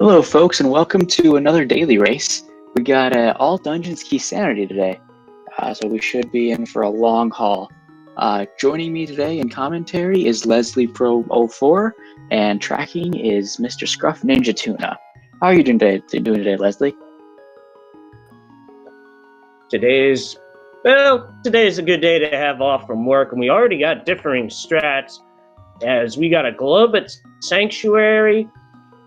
Hello, folks, and welcome to another daily race. We got all dungeons Keysanity today, so we should be in for a long haul. Joining me today in commentary is Leslie Pro 04, and tracking is Mr. Scruff Ninja Tuna. How are you doing today, Leslie? Today's a good day to have off from work, and we already got differing strats, as we got a Globe at Sanctuary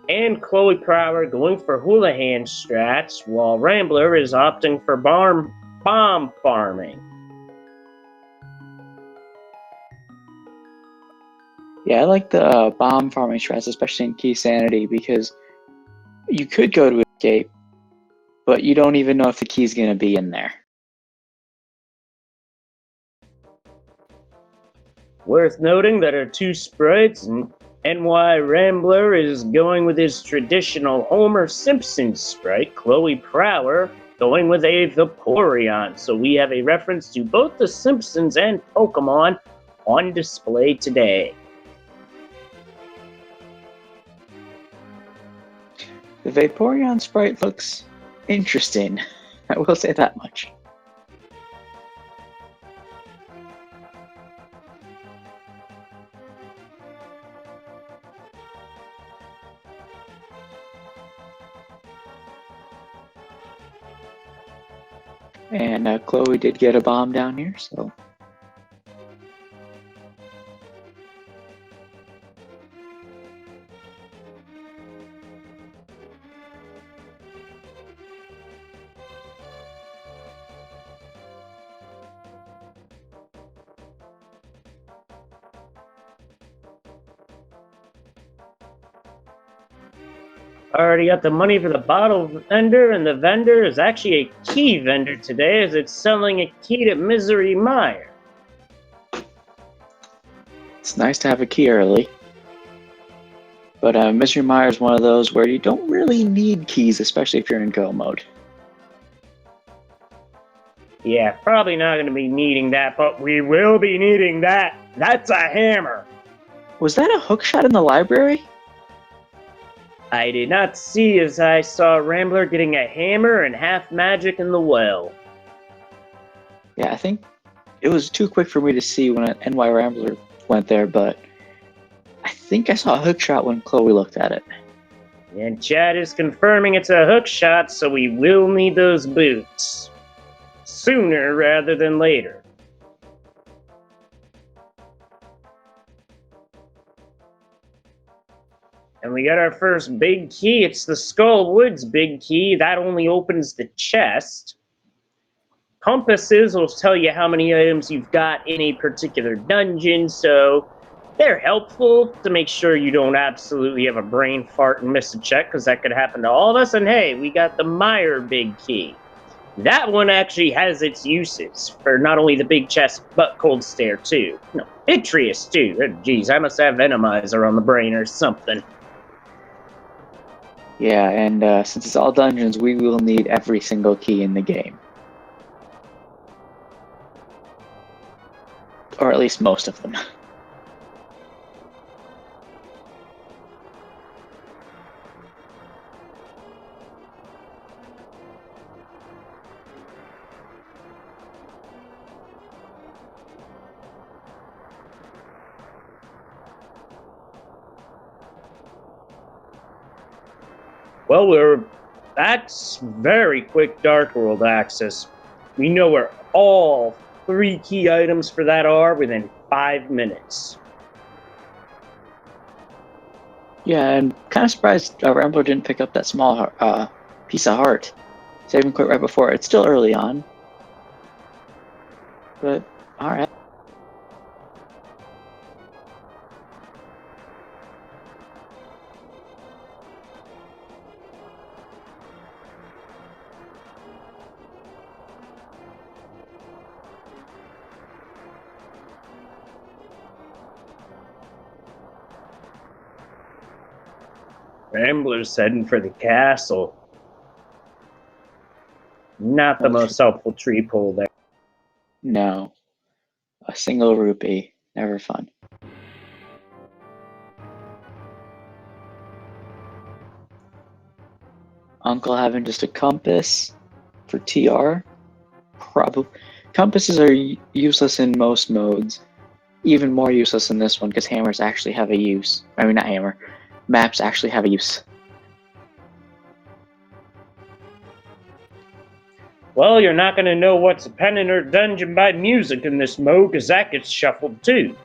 and Chloe Prower going for Houlihan strats, while Rambler is opting for bomb farming. Yeah, I like the bomb farming strats, especially in Keysanity, because you could go to escape, but you don't even know if the key's going to be in there. Worth noting that our two sprites, and NY Rambler is going with his traditional Homer Simpson sprite, Chloe Prower going with a Vaporeon. So we have a reference to both the Simpsons and Pokemon on display today. The Vaporeon sprite looks interesting. I will say that much. And Chloe did get a bomb down here, so. Already got the money for the bottle vendor, and the vendor is actually a key vendor today, as it's selling a key to Misery Mire. It's nice to have a key early. But Misery Mire is one of those where you don't really need keys, especially if you're in go mode. Yeah, probably not going to be needing that, but we will be needing that. That's a hammer. Was that a hook shot in the library? I did not see, as I saw Rambler getting a hammer and half magic in the well. Yeah, I think it was too quick for me to see when an NY Rambler went there, but I think I saw a hook shot when Chloe looked at it. And Chad is confirming it's a hook shot, so we will need those boots. Sooner rather than later. And we got our first big key. It's the Skull Woods big key. That only opens the chest. Compasses will tell you how many items you've got in a particular dungeon, so they're helpful to make sure you don't absolutely have a brain fart and miss a check, because that could happen to all of us. And hey, we got the Mire big key. That one actually has its uses for not only the big chest, but Cold Stare too. No, Vitreous too. Geez, I must have Venomizer on the brain or something. Yeah, and since it's all dungeons, we will need every single key in the game. Or at least most of them. Well, that's very quick Dark World access. We know where all 3 key items for that are within 5 minutes. Yeah, and kind of surprised Rambler didn't pick up that small piece of heart. Saving quite right before. It's still early on. But, alright. Rambler's heading for the castle. Not the most helpful tree pull there. No. A single rupee. Never fun. Uncle having just a compass for TR. Probably. Compasses are useless in most modes. Even more useless in this one because hammers actually have a use. I mean, not hammer. Maps actually have a use. Well, you're not going to know what's a pennant or dungeon by music in this mode, because that gets shuffled too.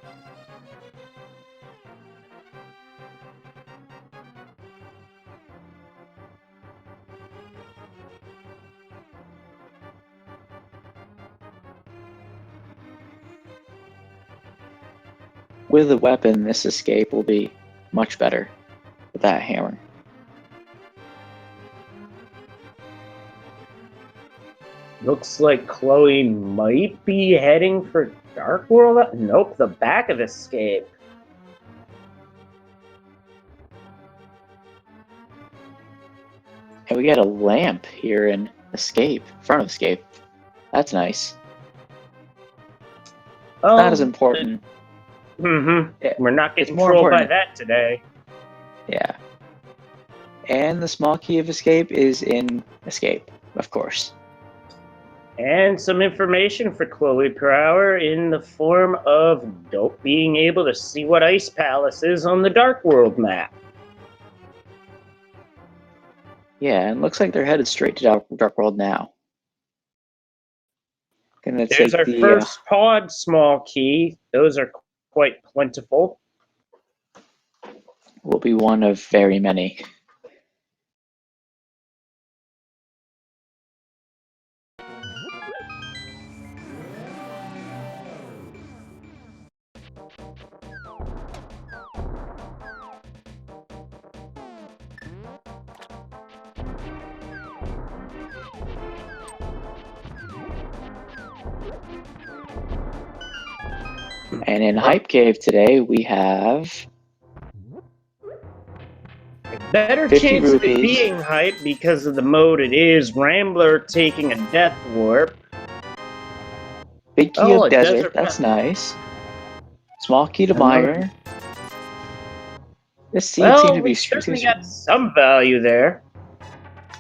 With a weapon, this escape will be much better with that hammer. Looks like Chloe might be heading for Dark World. Nope, the back of Escape. And we got a lamp here in Escape, front of Escape. That's nice. Oh, Not as important. Yeah, we're not getting more trolled by important. that today. Yeah. And the small key of Escape is in Escape, of course. And some information for Chloe per hour in the form of being able to see what Ice Palace is on the Dark World map. Yeah, and looks like they're headed straight to Dark World now. Gonna There's take our the first pod small key. Those are quite plentiful. will be one of very many. And in Hype Cave today, we have Better 50 chance of it rupees. being hype because of the mode it is. Rambler taking a death warp. Big Key Oh, of a Desert. desert That's map. nice. Small Key to Another- Mire. This seed Well, seems to be we certainly got some value there.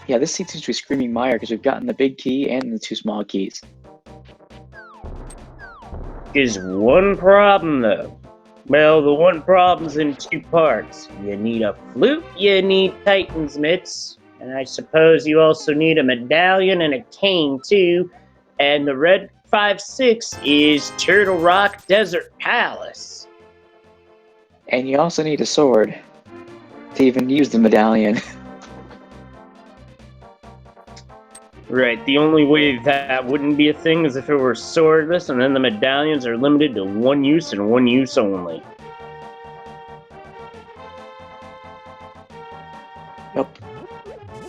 Yeah, this seed seems to be screaming Mire because we've gotten the big key and the two small keys. Is one problem though. Well, the one problem's in two parts. You need a flute, you need Titan's mitts, and I suppose you also need a medallion and a cane too. And the red 5-6 is Turtle Rock Desert Palace. And you also need a sword to even use the medallion. Right, the only way that wouldn't be a thing is if it were swordless, and then the medallions are limited to one use and one use only. Nope.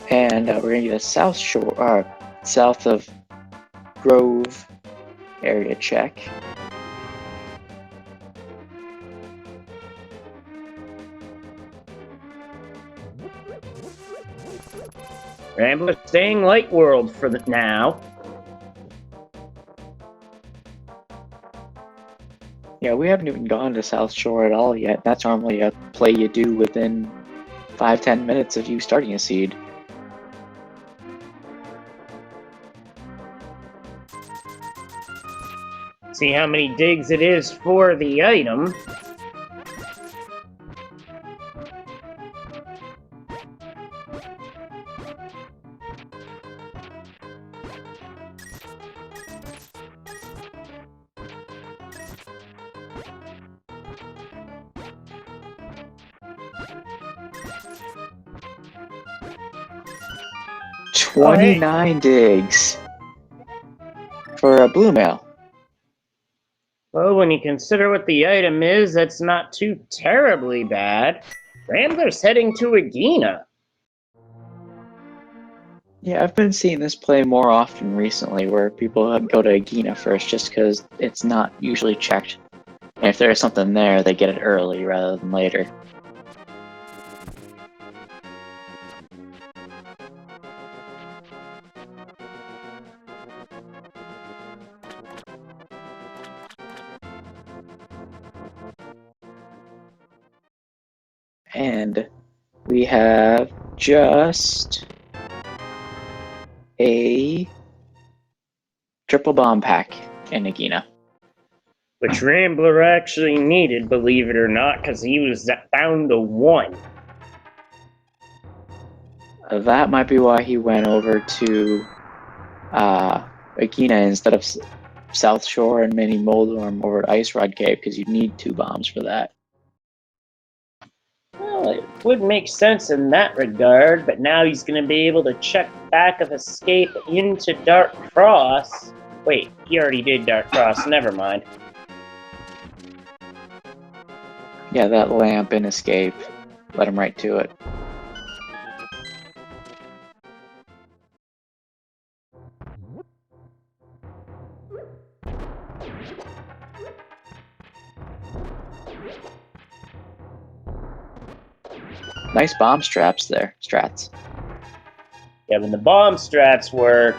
And we're gonna get a south shore, south of Grove area check. Rambler staying Light World for the now. Yeah, we haven't even gone to South Shore at all yet. That's normally a play you do within 5-10 minutes of you starting a seed. See how many digs it is for the item. Oh, 29 digs for a blue mail. Well, when you consider what the item is, that's not too terribly bad. Rambler's heading to Agena. Yeah, I've been seeing this play more often recently, where people go to Agena first just because it's not usually checked. And if there's something there, they get it early rather than later. And we have just a triple bomb pack in Nagina. Which Rambler actually needed, believe it or not, because he was down to 1. That might be why he went over to Akina instead of South Shore and Mini Moldorm over to Ice Rod Cave, because you need 2 bombs for that. Well, it would make sense in that regard, but now he's going to be able to check back of escape into Dark Cross. Wait, he already did Dark Cross, never mind. Yeah, that lamp and escape. Let him right to it. Nice bomb straps there, strats. Yeah, when the bomb strats work,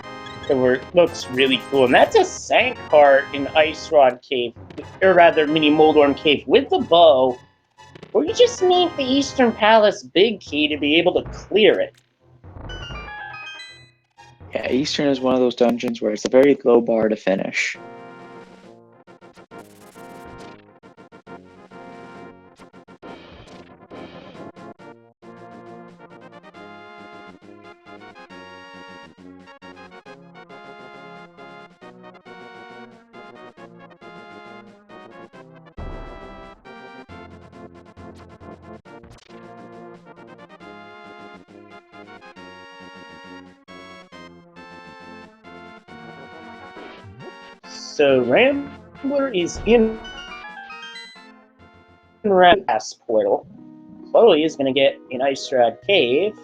looks really cool. And that's a sank heart in Ice Rod Cave, or rather Mini Moldorm Cave with the bow, or you just need the Eastern Palace Big Key to be able to clear it. Yeah, Eastern is one of those dungeons where it's a very low bar to finish. So Rambler is in Pass portal. Chloe is going to get an Ice Rod Cave.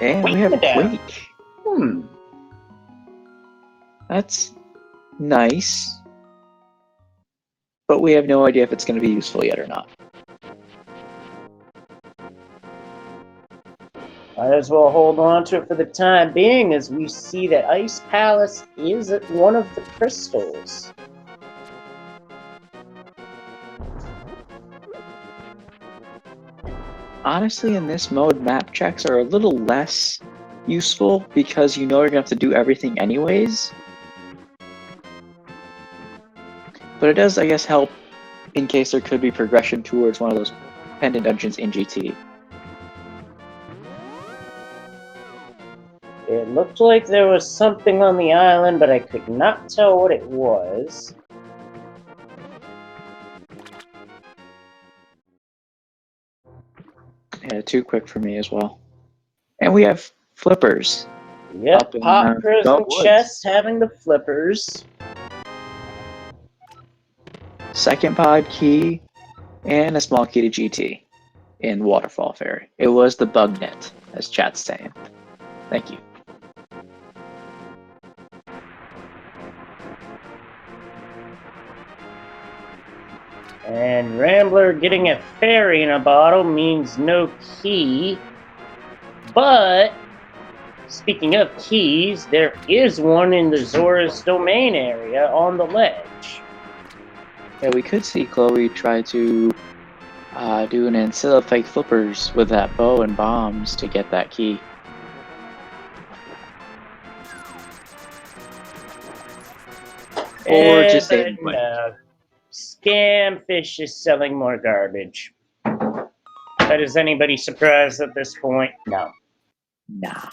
And we have Quake. That's nice. But we have no idea if it's going to be useful yet or not. Might as well hold on to it for the time being, as we see that Ice Palace is at one of the crystals. Honestly, in this mode, map checks are a little less useful because you know you're going to have to do everything anyways. But it does, I guess, help in case there could be progression towards one of those pendant dungeons in GT. It looked like there was something on the island, but I could not tell what it was. Yeah, too quick for me as well. And we have flippers. Yep, Pop Prison Chest having the flippers. Second pod key, and a small key to GT in Waterfall Ferry. It was the bug net, as chat's saying. Thank you. And Rambler getting a fairy in a bottle means no key. But, speaking of keys, there is one in the Zora's Domain area on the ledge. Yeah, we could see Chloe try to do an Ancilla fake flippers with that bow and bombs to get that key. Or just save no. Scamfish is selling more garbage. But is anybody surprised at this point? No. Nah.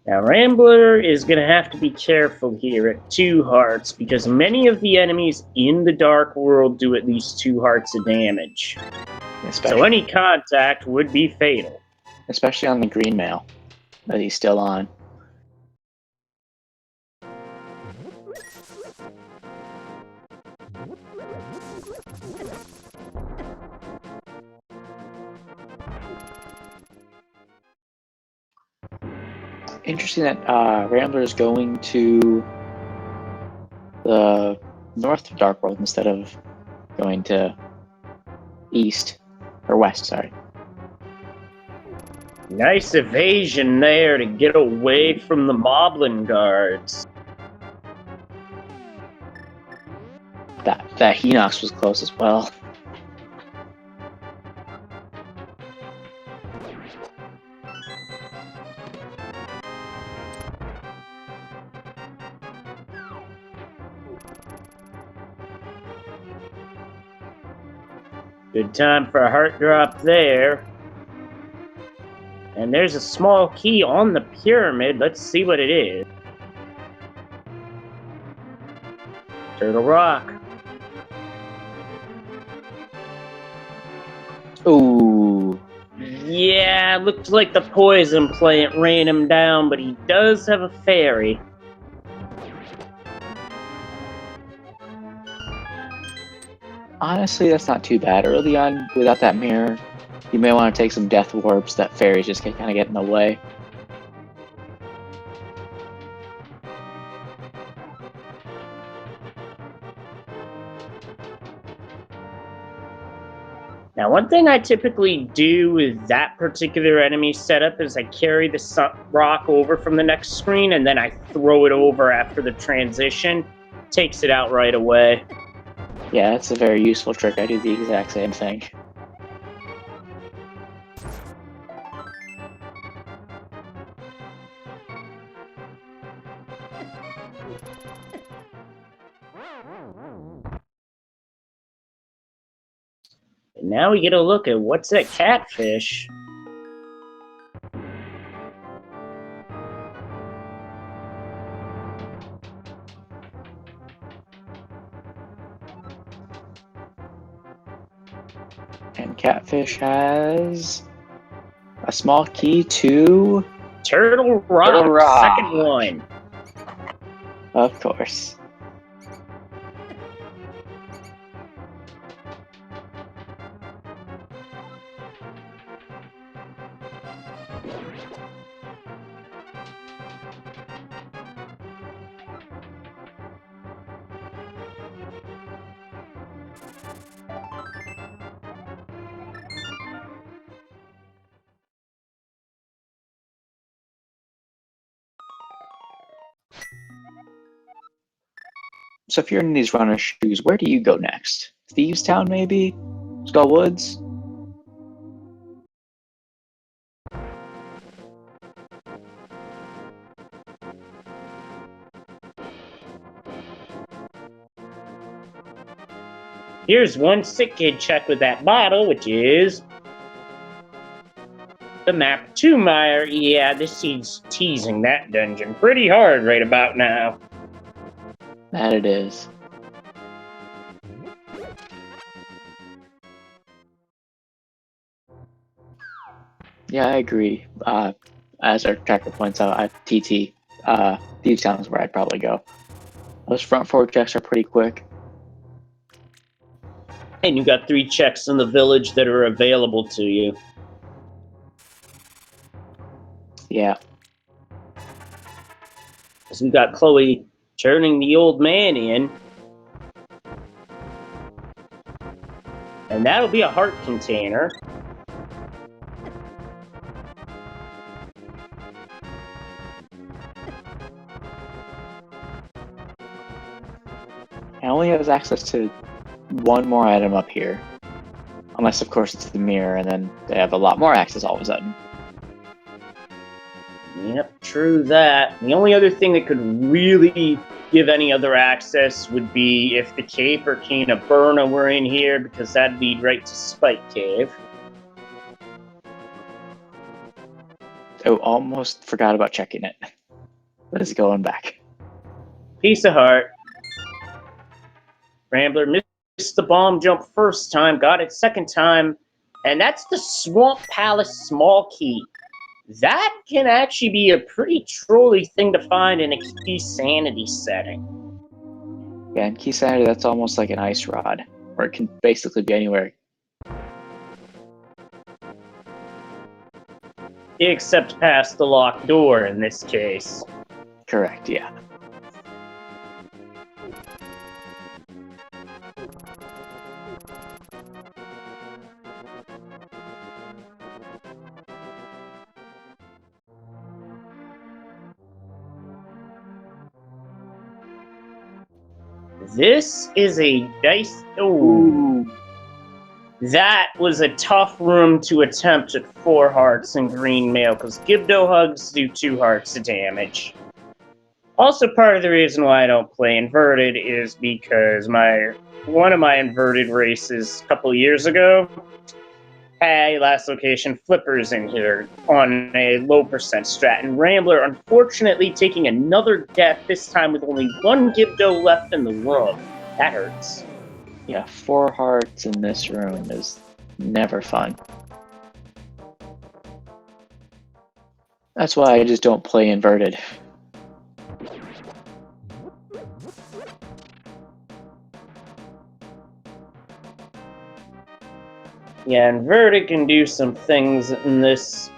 Now, Rambler is going to have to be careful here at 2 hearts, because many of the enemies in the Dark World do at least 2 hearts of damage. So any contact would be fatal. Especially on the green mail that he's still on. interesting that Rambler is going to the north of Dark World instead of going to east or west. Sorry. Nice evasion there to get away from the Moblin guards. That Hinox was close as well. Good time for a heart drop there. And there's a small key on the pyramid. Let's see what it is. Turtle Rock. Ooh. Yeah, looked like the poison plant ran him down, but he does have a fairy. Honestly, that's not too bad. Early on, without that mirror, you may want to take some death warps. That fairies just kind of get in the way. Now, one thing I typically do with that particular enemy setup is I carry the rock over from the next screen, and then I throw it over after the transition. Takes it out right away. Yeah, that's a very useful trick. I do the exact same thing. And now we get a look at what's that catfish. And Catfish has a small key to Turtle Rock, Turtle Rock. Second one. Of course. So if you're in these runner shoes, where do you go next? Thieves Town, maybe? Skull Woods? Here's one sick kid check with that bottle, which is the map to Meyer. Yeah, this seed's teasing that dungeon pretty hard right about now. That it is. Yeah, I agree. As our tracker points out, at TT, Thieves Town is where I'd probably go. Those front forward checks are pretty quick. And you got 3 checks in the village that are available to you. Yeah. So we got Chloe turning the old man in. And that'll be a heart container. It only has access to one more item up here. Unless, of course, it's the mirror, and then they have a lot more access all of a sudden. Yep, true that. The only other thing that could really give any other access would be if the Cape or Cane of Burna were in here, because that'd lead right to Spike Cave. Oh, almost forgot about checking it. But it's going back. Piece of heart. Rambler missed the bomb jump first time, got it second time, and that's the Swamp Palace small key. That can actually be a pretty trolly thing to find in a Keysanity setting. Yeah, in Keysanity, that's almost like an ice rod, where it can basically be anywhere. Except past the locked door in this case. Correct, yeah. This is a dice. Ooh. That was a tough room to attempt at 4 hearts and green mail, because Gibdo Hugs do 2 hearts of damage. Also, part of the reason why I don't play inverted is because one of my inverted races a couple years ago had last location flippers in here on a low percent strat, and Rambler unfortunately taking another death, this time with only 1 Gibdo left in the room. That hurts. Yeah, 4 hearts in this room is never fun. That's why I just don't play inverted. Yeah, inverted can do some things in this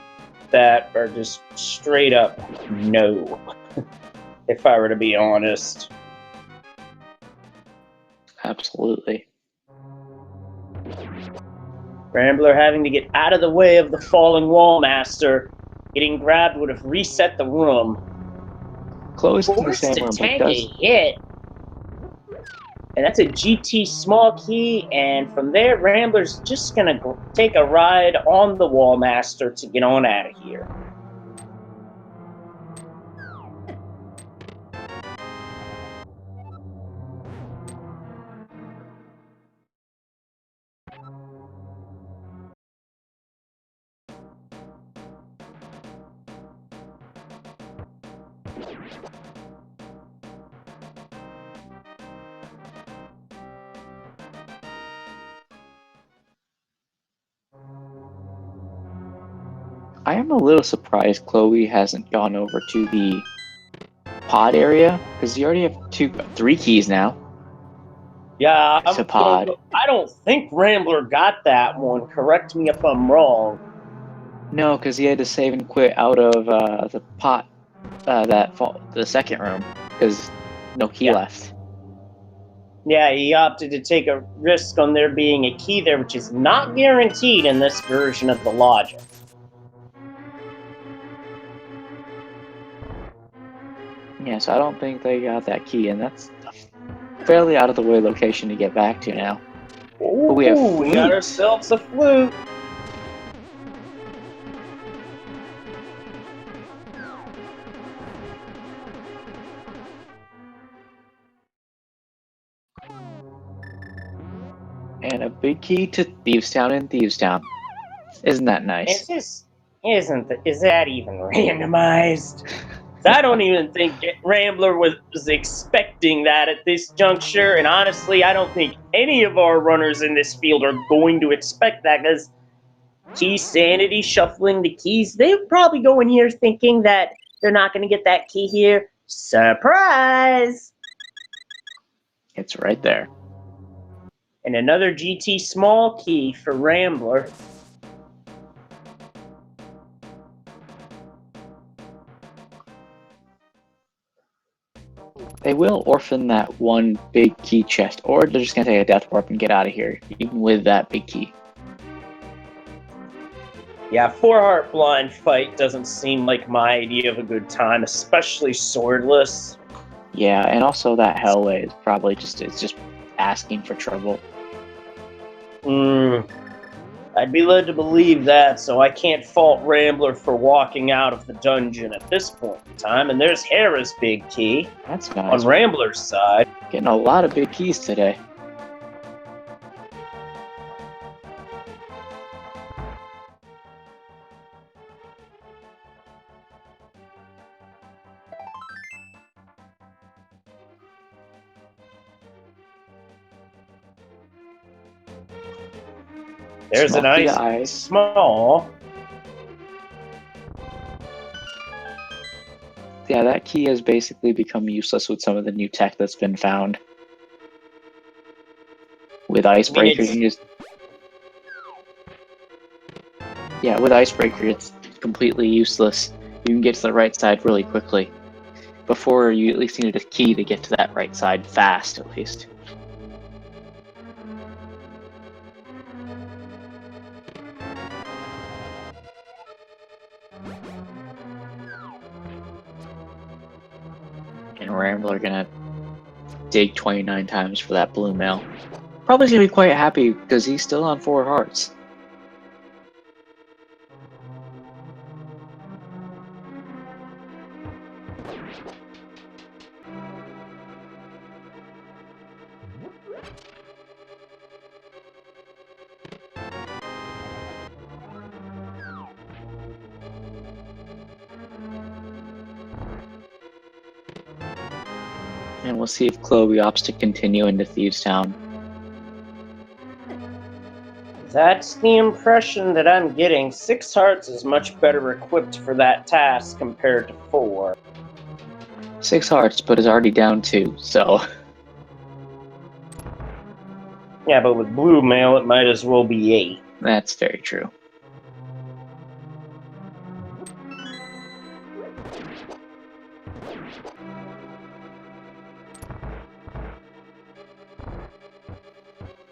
that are just straight up no, if I were to be honest. Absolutely. Rambler having to get out of the way of the falling wall master. Getting grabbed would have reset the room. Chloe's in the Forced same to room, but tank a hit. And that's a GT small key, and from there, Rambler's just gonna take a ride on the wall master to get on out of here. I am a little surprised Chloe hasn't gone over to the pod area, because you already have 3 keys now. Yeah, To pod. I don't think Rambler got that one. Correct me if I'm wrong. No, because he had to save and quit out of the pot, the second room, because no key left. Yeah, he opted to take a risk on there being a key there, which is not guaranteed in this version of the logic. Yeah, so I don't think they got that key, and that's a fairly out of the way location to get back to now. Ooh, But we have we got ourselves a flute. And a big key to Thievestown and Thievestown. Isn't that nice? Is that even randomized? I don't even think Rambler was expecting that at this juncture, and honestly, I don't think any of our runners in this field are going to expect that, because Keysanity shuffling the keys, they're probably going here thinking that they're not going to get that key here. Surprise! It's right there. And another GT small key for Rambler. They will orphan that one big key chest, or they're just going to take a death warp and get out of here, even with that big key. Yeah, 4-heart blind fight doesn't seem like my idea of a good time, especially swordless. Yeah, and also that Hellway is probably just asking for trouble. I'd be led to believe that, so I can't fault Rambler for walking out of the dungeon at this point in time. And there's Hera's big key. That's nice. On Rambler's side. Getting a lot of big keys today. There's a nice small. Yeah, that key has basically become useless with some of the new tech that's been found. With Icebreaker, you can just... Yeah, with Icebreaker, it's completely useless. You can get to the right side really quickly. Before, you at least needed a key to get to that right side fast, at least. And Rambler gonna dig 29 times for that blue mail. Probably gonna be quite happy because he's still on 4 hearts. And we'll see if Chloe opts to continue into Thieves Town. That's the impression that I'm getting. 6 hearts is much better equipped for that task compared to 4. 6 hearts, but is already down 2, so... Yeah, but with blue mail, it might as well be 8. That's very true.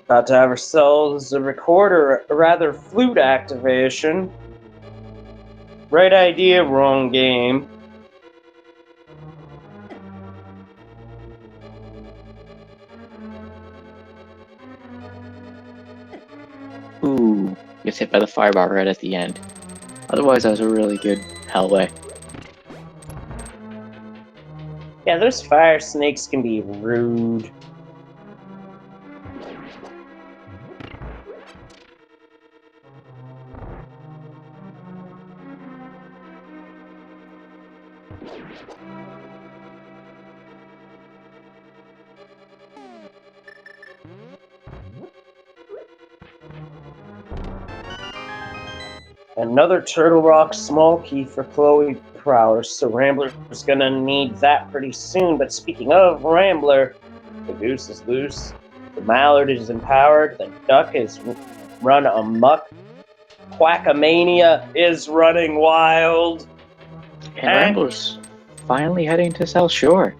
About to have ourselves a recorder, a rather flute activation. Right idea, wrong game. Ooh, gets hit by the firebar right at the end. Otherwise, that was a really good Hellway. Yeah, those fire snakes can be rude. Another Turtle Rock small key for Chloe Prowers, so Rambler's gonna need that pretty soon. But speaking of Rambler, the goose is loose, the mallard is empowered, the duck is run amok, Quackamania is running wild. And Rambler's finally heading to South Shore.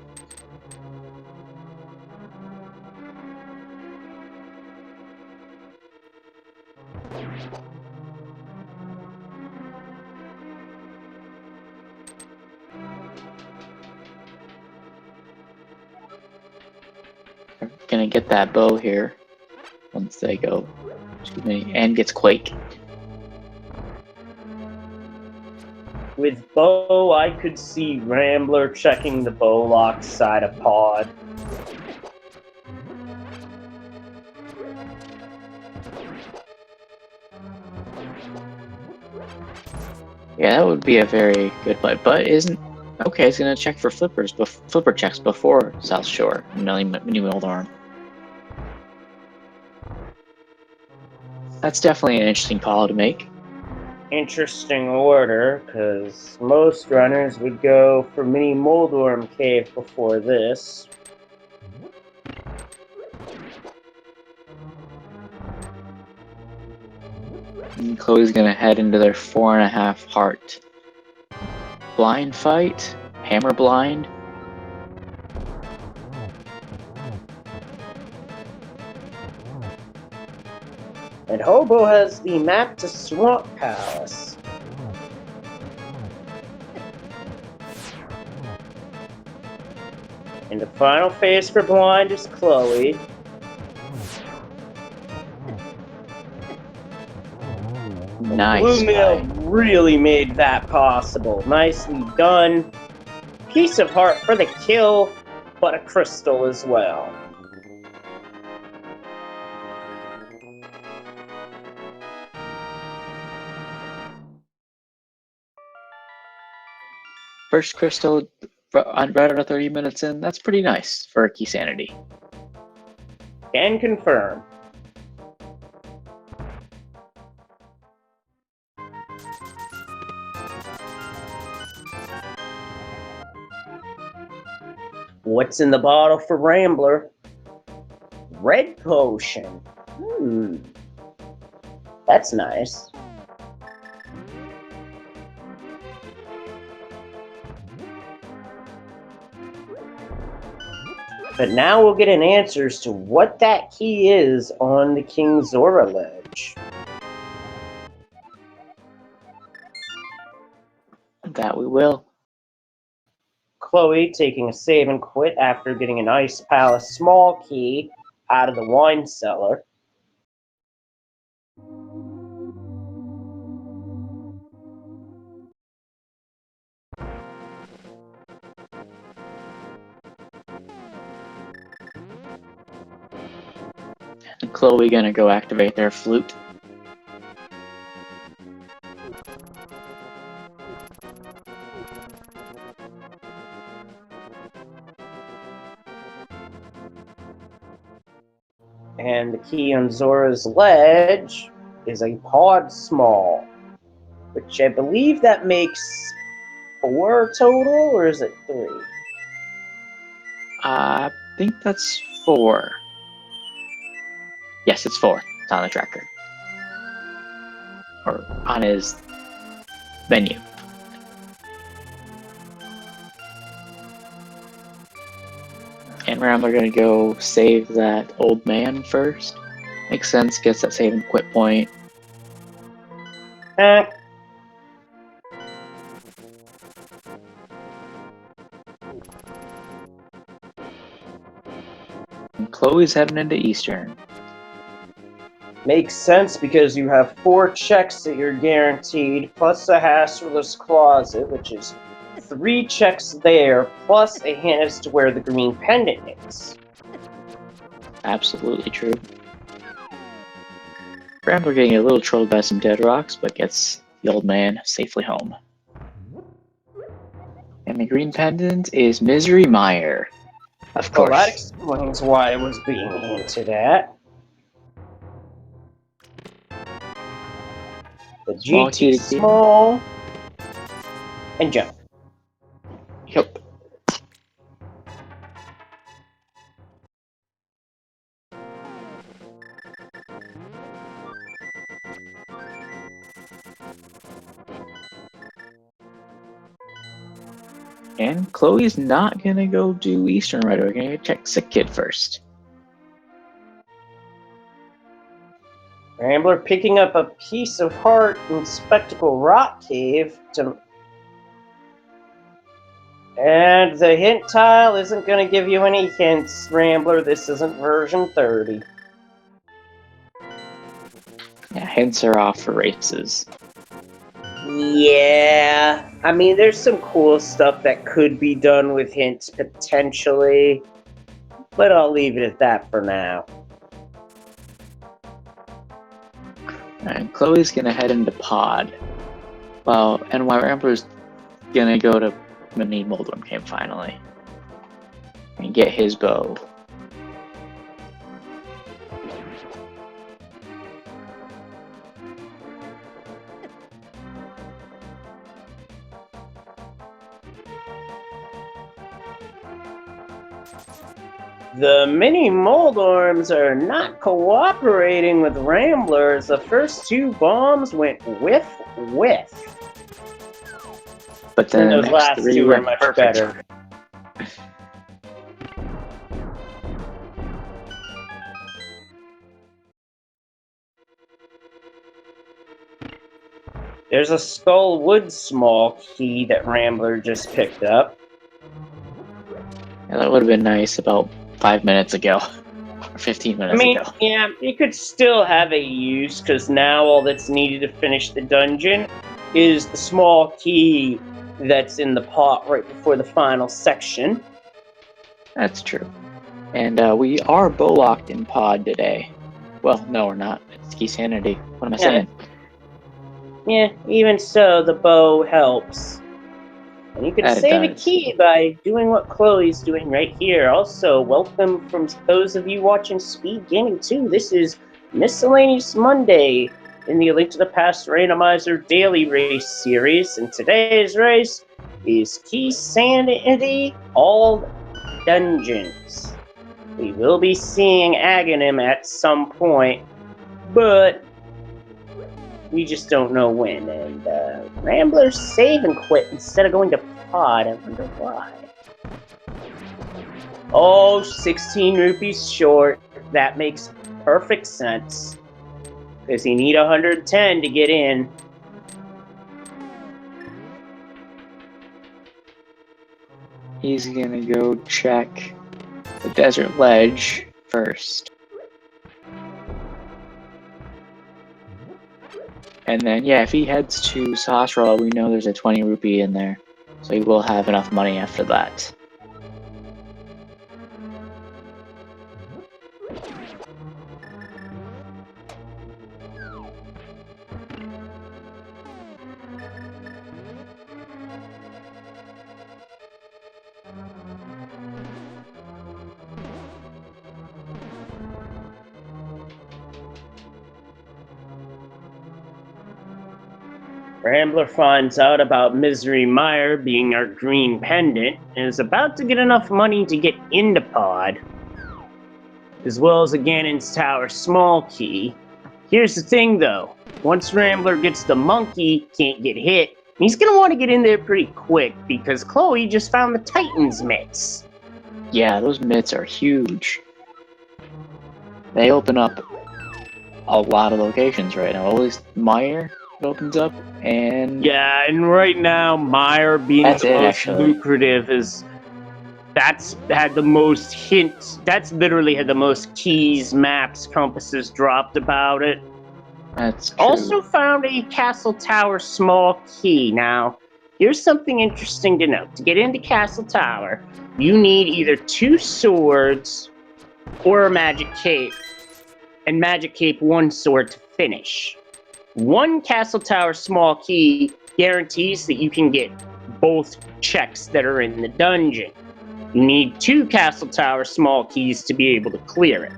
Gonna get that bow here once they go. Excuse me, and gets Quake. With bow, I could see Rambler checking the bow lock side of pod. Yeah, that would be a very good play, but isn't... Okay, it's gonna check for flippers, but flipper checks before South Shore. New Old Arm. That's definitely an interesting call to make. Interesting order, because most runners would go for Mini Moldorm Cave before this. And Chloe's gonna head into their 4.5 heart. Blind fight? Hammer blind? And Hobo has the map to Swamp Palace. And the final phase for Blind is Chloe. Nice. Blue Mail really made that possible. Nicely done. Piece of heart for the kill, but a crystal as well. First crystal right under 30 minutes in, that's pretty nice for a Keysanity. Can confirm. What's in the bottle for Rambler? Red potion. That's nice. But now we'll get an answer as to what that key is on the King Zora ledge. That we will. Chloe taking a save and quit after getting an Ice Palace small key out of the wine cellar. And Chloe gonna go activate their flute. And the key on Zora's ledge is a pod small, which I believe that makes 4 total, or is it 3? I think that's 4. Yes, it's 4. It's on the tracker. Or on his menu. And Rambler gonna go save that old man first. Makes sense, gets that save and quit point. Eh. And Chloe's heading into Eastern. Makes sense because you have 4 checks that you're guaranteed, plus a Hasserless Closet, which is 3 checks there, plus a hint as to where the green pendant is. Absolutely true. Rambler getting a little trolled by some dead rocks, but gets the old man safely home. And the green pendant is Misery Mire. Of course. Well, that explains why it was being hinted at. The Small GT key to small and jump. Yep. And Chloe's not gonna go do Eastern right away. We're gonna check Sick Kid first. Rambler picking up a piece of heart in Spectacle Rock Cave to... And the hint tile isn't going to give you any hints, Rambler. This isn't version 30. Yeah, hints are off for races. Yeah, I mean, there's some cool stuff that could be done with hints potentially, but I'll leave it at that for now. And Chloe's gonna head into Pod. Well, and while Rambler's gonna go to Mini Moldorm Camp finally and get his bow. The mini Moldorms are not cooperating with Ramblers. The first 2 bombs went whiff. But then And the those next last 3 2 were went much perfect. better. There's a Skull Wood small key that Rambler just picked up. Yeah, that would have been nice about 5 minutes ago. Or 15 minutes ago. Yeah, it could still have a use, because now all that's needed to finish the dungeon is the small key that's in the pot right before the final section. That's true. And we are bow locked in Pod today. Well, no, we're not. It's Keysanity. What am I saying? Yeah, even so, the bow helps. And you can That it save a does. key by doing what Chloe's doing right here. Also, welcome from those of you watching Speed Gaming too. This is Miscellaneous Monday in the Link to the Past Randomizer Daily Race series. And today's race is Keysanity All Dungeons. We will be seeing Aghanim at some point, but we just don't know when. And Rambler save and quit instead of going to Pod. I wonder why. Oh, 16 rupees short. That makes perfect sense. Because you need 110 to get in. He's gonna go check the desert ledge first. And then, yeah, if he heads to Sasra, we know there's a 20 rupee in there. So he will have enough money after that. Rambler finds out about Misery Mire being our green pendant and is about to get enough money to get into Pod, as well as a Ganon's Tower small key. Here's the thing though, once Rambler gets the monkey, can't get hit, he's gonna want to get in there pretty quick because Chloe just found the Titan's mitts. Yeah, those mitts are huge. They open up a lot of locations right now. At least Mire opens up, and Yeah, and right now, Mire being That's the it, most actually. lucrative is... That's had the most hints. That's literally had the most keys, maps, compasses dropped about it. that's true. Also found a Castle Tower small key. Now, here's something interesting to note. To get into Castle Tower, you need either 2 swords or a magic cape. And magic cape 1 sword to finish. 1 Castle Tower small key guarantees that you can get both checks that are in the dungeon. You need 2 Castle Tower small keys to be able to clear it.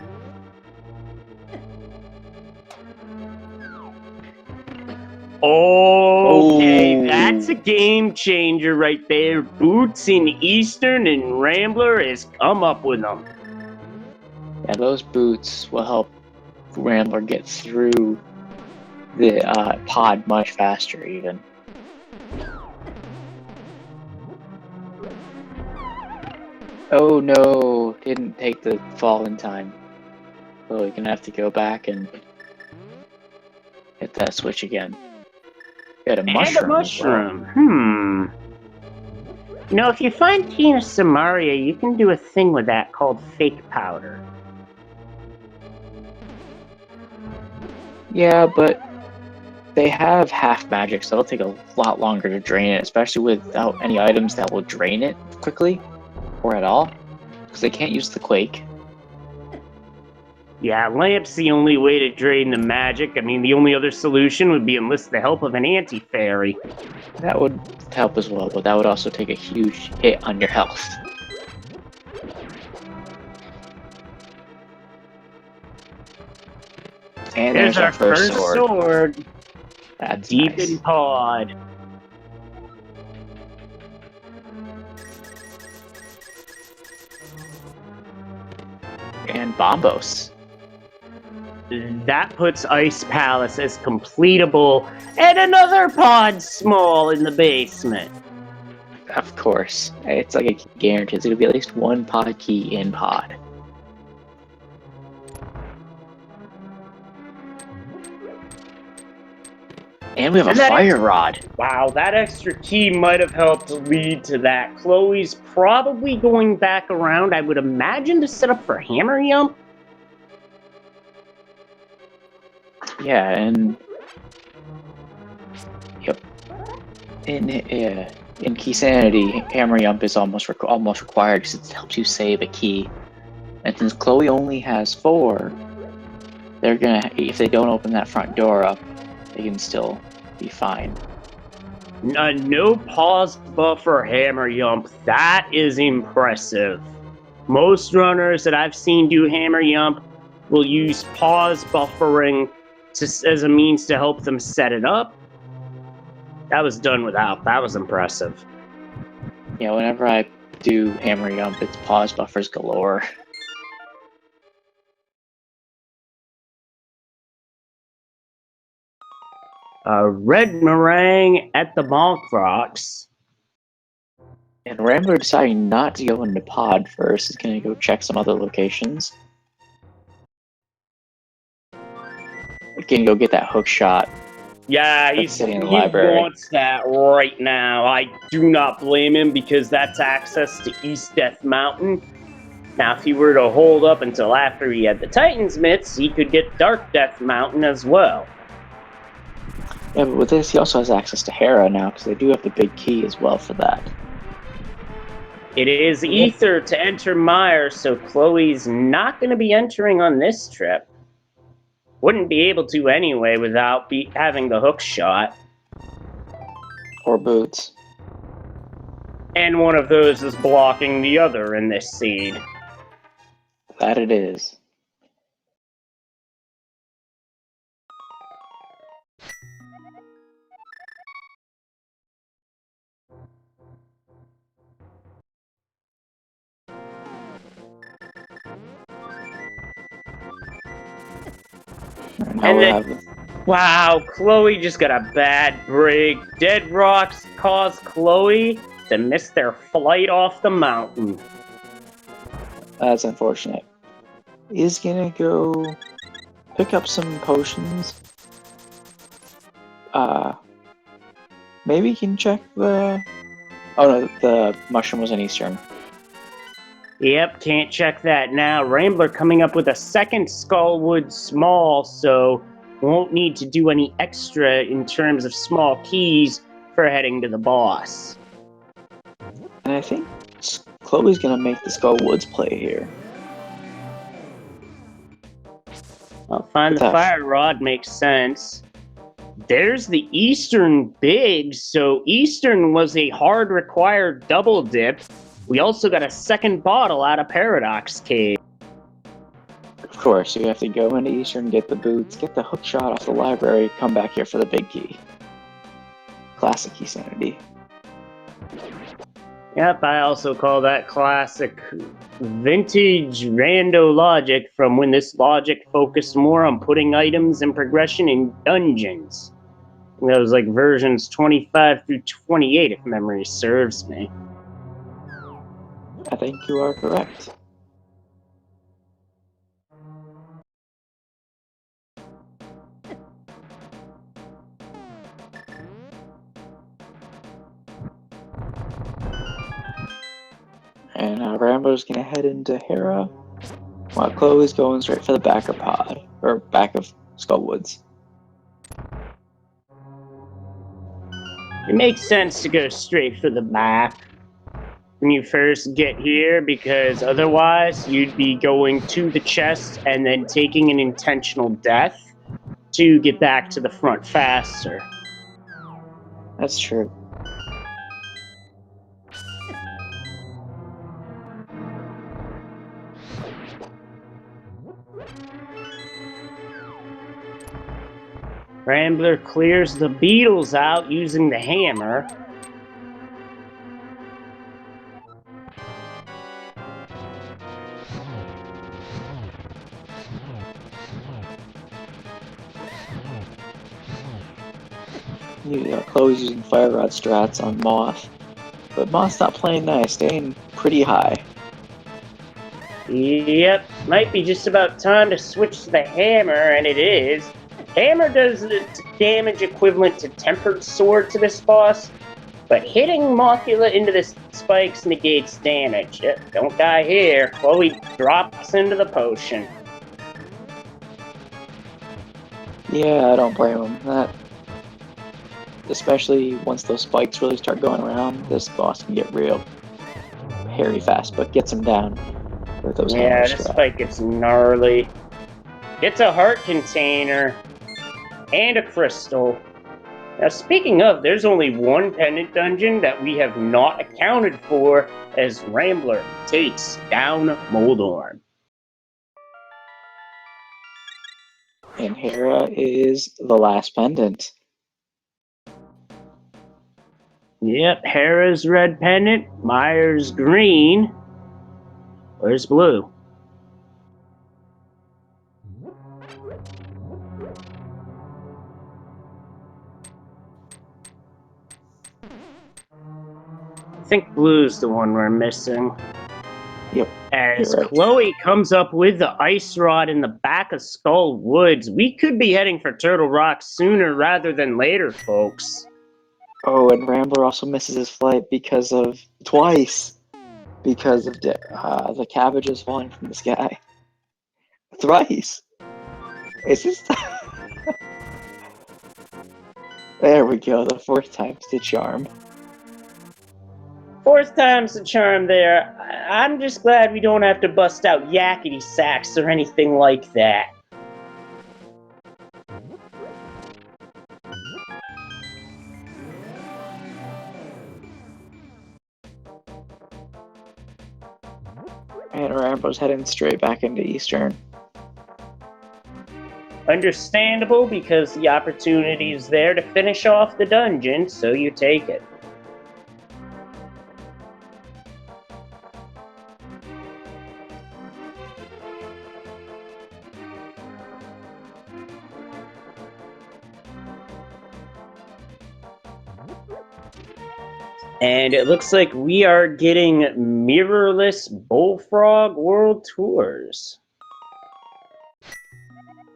Okay, that's a game changer right there. Boots in Eastern and Rambler has come up with them. Yeah, those boots will help Rambler get through the pod much faster, even. Oh no, didn't take the fall in time. So we're gonna have to go back and hit that switch again. Got a mushroom. And a mushroom. You know, if you find Tina Samaria, you can do a thing with that called fake powder. Yeah, but they have half magic, so it'll take a lot longer to drain it, especially without any items that will drain it quickly or at all, because they can't use the quake. Yeah, lamp's the only way to drain the magic. I mean, the only other solution would be enlist the help of an anti-fairy. That would help as well, but that would also take a huge hit on your health. And There's our first first sword. sword. That's Deep nice. in Pod. And Bombos. That puts Ice Palace as completable, and another pod small in the basement. Of course. It's like a guarantee. It's going to be at least 1 pod key in pod. And we have a fire rod. Wow, that extra key might have helped lead to that. Chloe's probably going back around, I would imagine, to set up for Hammer Yump. Yeah, and yep. In Keysanity, Hammer Yump is almost required because it helps you save a key. And since Chloe only has 4, they're gonna, if they don't open that front door up, they can still be fine. No pause buffer Hammer Yump. That is impressive. Most runners that I've seen do Hammer Yump will use pause buffering as a means to help them set it up. That was done without. That was impressive. Yeah, whenever I do Hammer Yump, it's pause buffers galore. Red meringue at the Bonk Rocks. And Rambler deciding not to go into pod first. He's going to go check some other locations. Going to go get that hook shot. Yeah, That's sitting in the he library. wants that right now. I do not blame him because that's access to East Death Mountain. Now, if he were to hold up until after he had the Titan's Mitts, he could get Dark Death Mountain as well. Yeah, but with this, he also has access to Hera now, because they do have the big key as well for that. It is Ether to enter Myers, so Chloe's not going to be entering on this trip. Wouldn't be able to anyway without having the hook shot. Or Boots. And one of those is blocking the other in this seed. That it is. And then, wow, Chloe just got a bad break. Dead rocks caused Chloe to miss their flight off the mountain. That's unfortunate. He's gonna go pick up some potions. Maybe he can check the... Oh no, the mushroom was an Eastern. Yep, can't check that now. Rambler coming up with a second Skullwood small, so won't need to do any extra in terms of small keys for heading to the boss. And I think Chloe's gonna make the Skull Woods play here. I'll find the fire rod, makes sense. There's the Eastern Big, so Eastern was a hard required double dip. We also got a second bottle out of Paradox Cave. Of course, you have to go into Eastern, get the boots, get the hook shot off the library, come back here for the big key. Classic Keysanity. Yep, I also call that classic vintage rando logic from when this logic focused more on putting items and progression in dungeons. That was like versions 25 through 28, if memory serves me. I think you are correct. And Rambo's gonna head into Hera, while Chloe's going straight for the back of Pod, or back of Skullwoods. It makes sense to go straight for the back when you first get here, because otherwise you'd be going to the chest and then taking an intentional death to get back to the front faster. That's true. Rambler clears the beetles out using the hammer. Yeah, Chloe's using Fire Rod strats on Moth, but Moth's not playing nice, staying pretty high. Yep, might be just about time to switch to the hammer, and it is. Hammer does the damage equivalent to Tempered Sword to this boss, but hitting Mothula into the spikes negates damage. Yep, don't die here. Chloe drops into the potion. Yeah, I don't blame him. That, especially once those spikes really start going around, this boss can get real hairy fast, but gets him down with those hammer this strats. fight gets gnarly. Gets a heart container and a crystal. Now, speaking of, there's only one pendant dungeon that we have not accounted for as Rambler takes down Moldorm. And Hera is the last pendant. Yep, Hera's red pendant, Myers green. Where's blue? think blue's the one we're missing. Yep. As You're right. Chloe comes up with the ice rod in the back of Skull Woods, we could be heading for Turtle Rock sooner rather than later, folks. Oh, and Rambler also misses his flight because of twice. Because of the cabbages falling from the sky. Thrice. Is this? There we go. The fourth time's the charm. Fourth time's the charm there. I'm just glad we don't have to bust out yakety sacks or anything like that. And Rambler's heading straight back into Eastern. Understandable, because the opportunity is there to finish off the dungeon, so you take it. And it looks like we are getting mirrorless Bullfrog World Tours.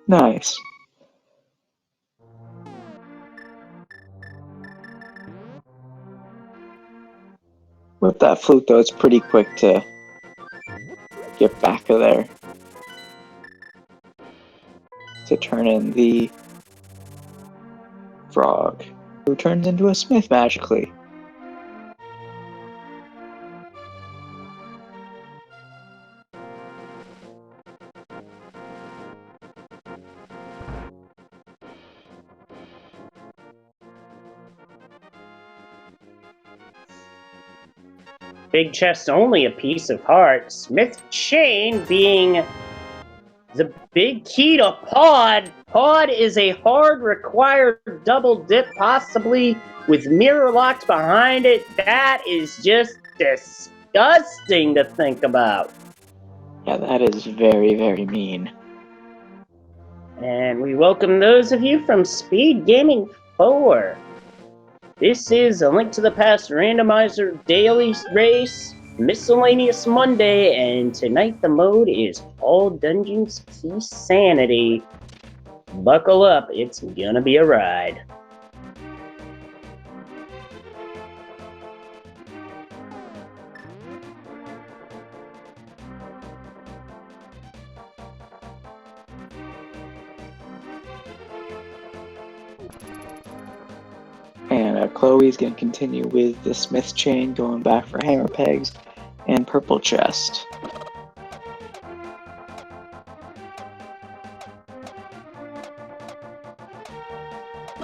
Nice. With that flute, though, it's pretty quick to get back of there. To turn in the frog, who turns into a smith magically. Big chest only a piece of heart. Smith chain being the big key to pod. Pod is a hard required double dip, possibly with mirror locks behind it. That is just disgusting to think about. Yeah, that is very, very mean. And we welcome those of you from Speed Gaming 4. This is a Link to the Past Randomizer Daily Race, Miscellaneous Monday, and tonight the mode is All Dungeons Keysanity. Buckle up, it's gonna be a ride. And Chloe's going to continue with the smith chain, going back for hammer pegs and purple chest.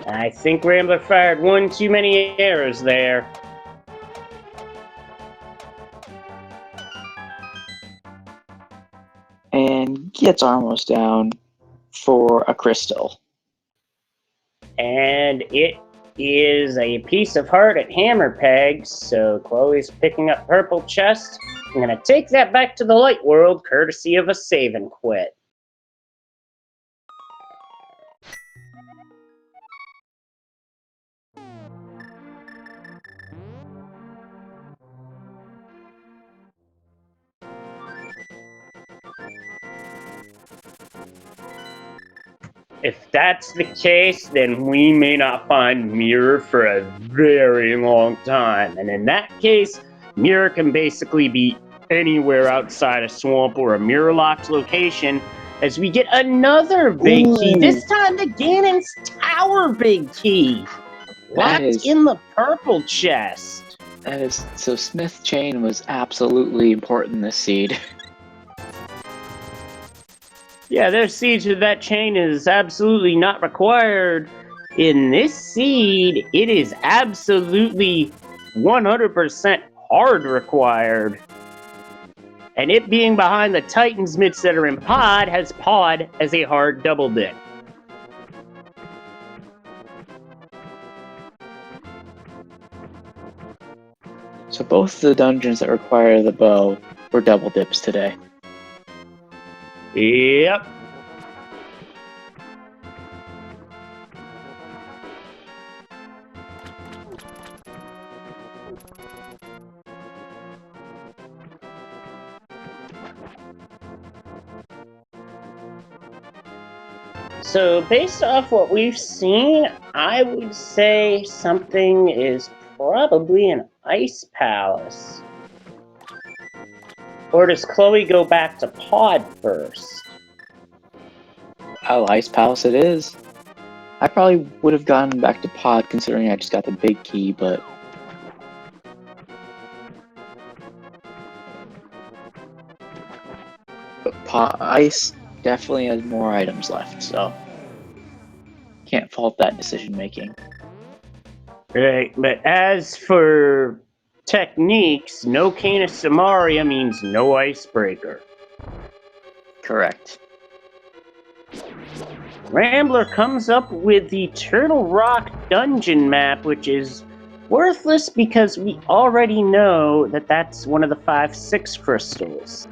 I think Rambler fired one too many arrows there. And gets almost down for a crystal. And it is a piece of heart at hammer pegs, so Chloe's picking up purple chest. I'm gonna take that back to the light world, courtesy of a save and quit. If that's the case, then we may not find Mirror for a very long time. And in that case, Mirror can basically be anywhere outside a swamp or a mirror locked location, as we get another big key, this time the Ganon's Tower big key, locked in the purple chest. That is, so smith chain was absolutely important this seed. Yeah, their siege of that chain is absolutely not required. In this seed, it is absolutely 100% hard required. And it being behind the Titans mitts that are in pod has pod as a hard double dip. So both the dungeons that require the bow were double dips today. Yep. So, based off what we've seen, I would say something is probably an ice palace. Or does Chloe go back to Pod first? Oh, Ice Palace it is. I probably would have gone back to Pod considering I just got the big key, but Ice definitely has more items left, so can't fault that decision making. Right, but as for techniques, no Canis Samaria means no icebreaker. Correct. Rambler comes up with the Turtle Rock dungeon map, which is worthless because we already know that that's one of the 5-6 crystals.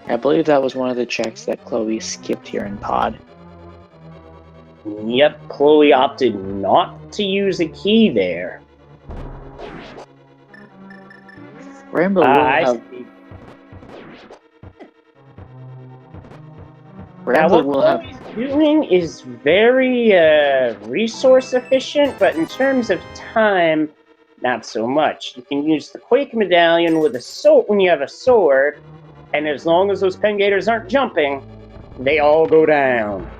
I believe that was one of the checks that Chloe skipped here in Pod. Yep, Chloe opted not to use a key there. Rambler will have. Rambler will have. What Chloe's doing is very resource efficient, but in terms of time, not so much. You can use the Quake Medallion with a sword when you have a sword, and as long as those Pengators aren't jumping, they all go down.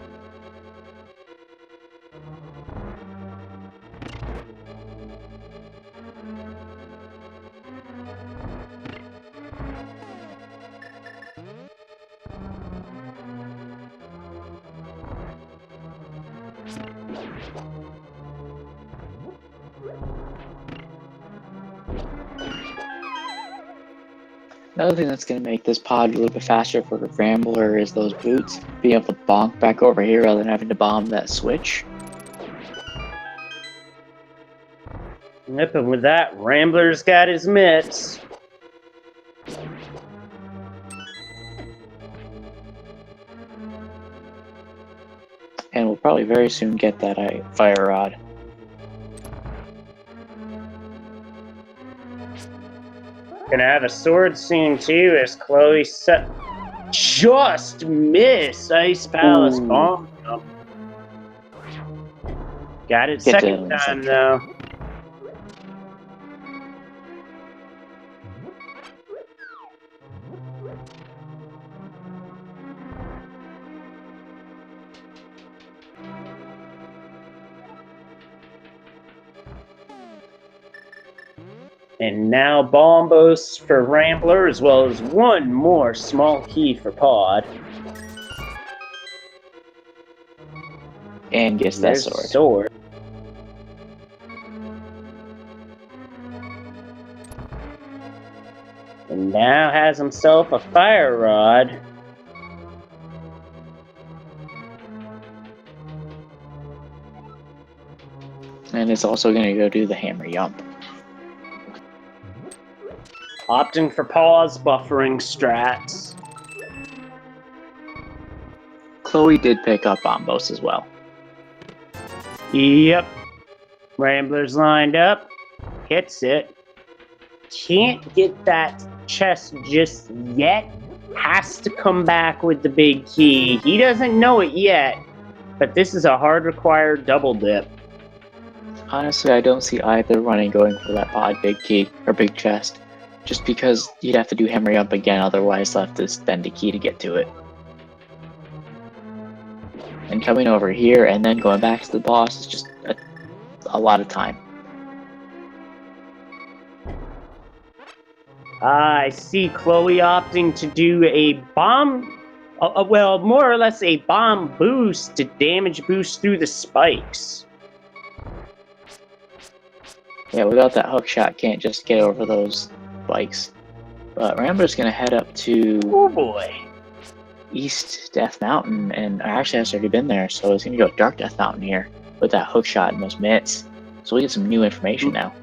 Another thing that's going to make this pod a little bit faster for Rambler is those boots. Being able to bonk back over here rather than having to bomb that switch. Yep, and with that, Rambler's got his mitts. And we'll probably very soon get that fire rod. Gonna have a sword soon too, as Chloe just missed Ice Palace Ooh. bomb jump. Got it second time though. And now Bombos for Rambler, as well as one more small key for Pod. And gets that sword. And now has himself a fire rod. And it's also going to go do the hammer yump. Opting for pause buffering strats. Chloe did pick up Bombos as well. Yep. Rambler's lined up. Hits it. Can't get that chest just yet. Has to come back with the big key. He doesn't know it yet, but this is a hard required double dip. Honestly, I don't see either running going for that pod big key or big chest. Just because you'd have to do hammer up again, otherwise they'll have to spend a key to get to it. And coming over here and then going back to the boss is just a lot of time. I see Chloe opting to do a bomb, well, more or less a bomb boost to damage boost through the spikes. Yeah, without that hook shot, can't just get over those spikes. But Rambler's gonna head up to East Death Mountain, and actually I've already been there, so he's gonna go Dark Death Mountain here with that hook shot and those mitts. So we get some new information now.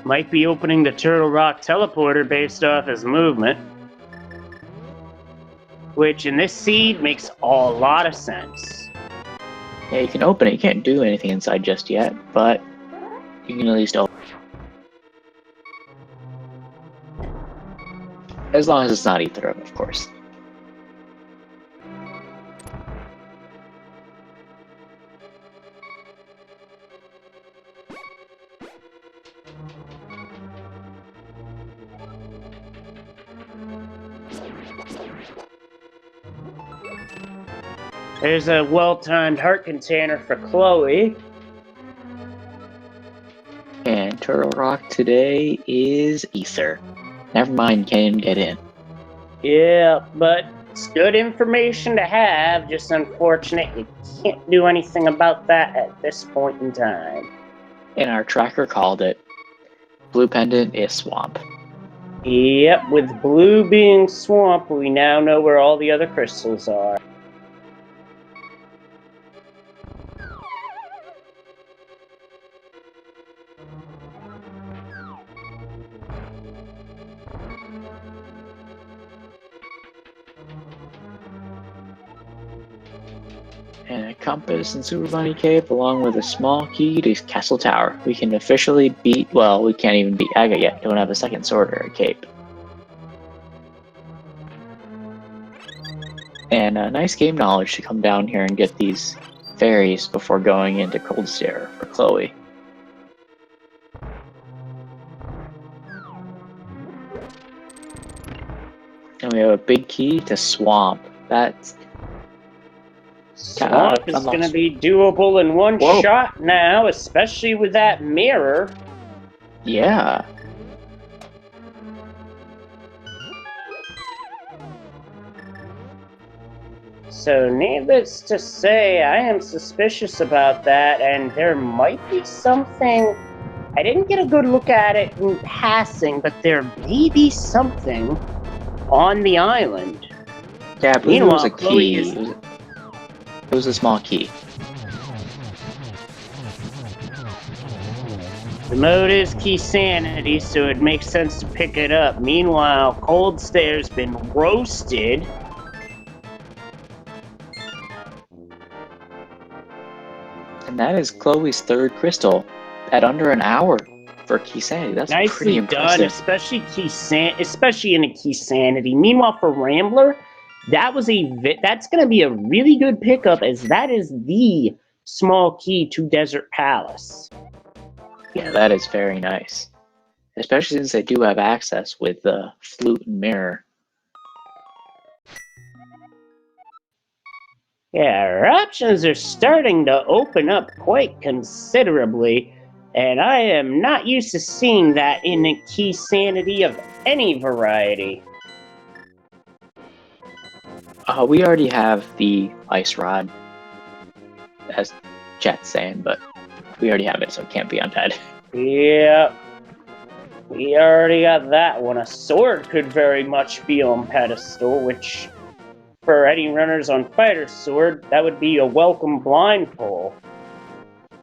Might be opening the Turtle Rock teleporter based off his movement. Which in this seed makes a lot of sense. Yeah, you can open it. You can't do anything inside just yet, but you can at least open it. As long as it's not Ether, of course. There's a well-timed heart container for Chloe. And Turtle Rock today is Ether. Never mind, can't even get in. Yeah, but it's good information to have. Just unfortunate you can't do anything about that at this point in time. And our tracker called it. Blue Pendant is Swamp. Yep, with blue being swamp, we now know where all the other crystals are. And a compass and Super Bunny Cape, along with a small key to Castle Tower. We can officially beat, well, we can't even beat Aga yet. Don't have a second sword or a cape. And nice game knowledge to come down here and get these fairies before going into Cold Stare for Chloe. And we have a big key to Swamp. That's Swamp is going to be doable in one shot now, especially with that mirror. Yeah. So needless to say, I am suspicious about that, and there might be something. I didn't get a good look at it in passing, but there may be something on the island. Yeah, I believe it was a key. It was a small key. The mode is Keysanity, so it makes sense to pick it up. Meanwhile, Cold Stare's been roasted. And that is Chloe's third crystal at under an hour for Keysanity. That's pretty impressive. Nicely done, especially in a Keysanity. Meanwhile, for Rambler, that's going to be a really good pickup, as that is the small key to Desert Palace. Yeah, that is very nice. Especially since they do have access with the flute and mirror. Yeah, our options are starting to open up quite considerably, and I am not used to seeing that in a Keysanity of any variety. We already have the ice rod, as chat's saying, but we already have it, so it can't be undead. Yeah, we already got that one. A sword could very much be on pedestal, which, for any runners on Fighter's Sword, that would be a welcome blindfold.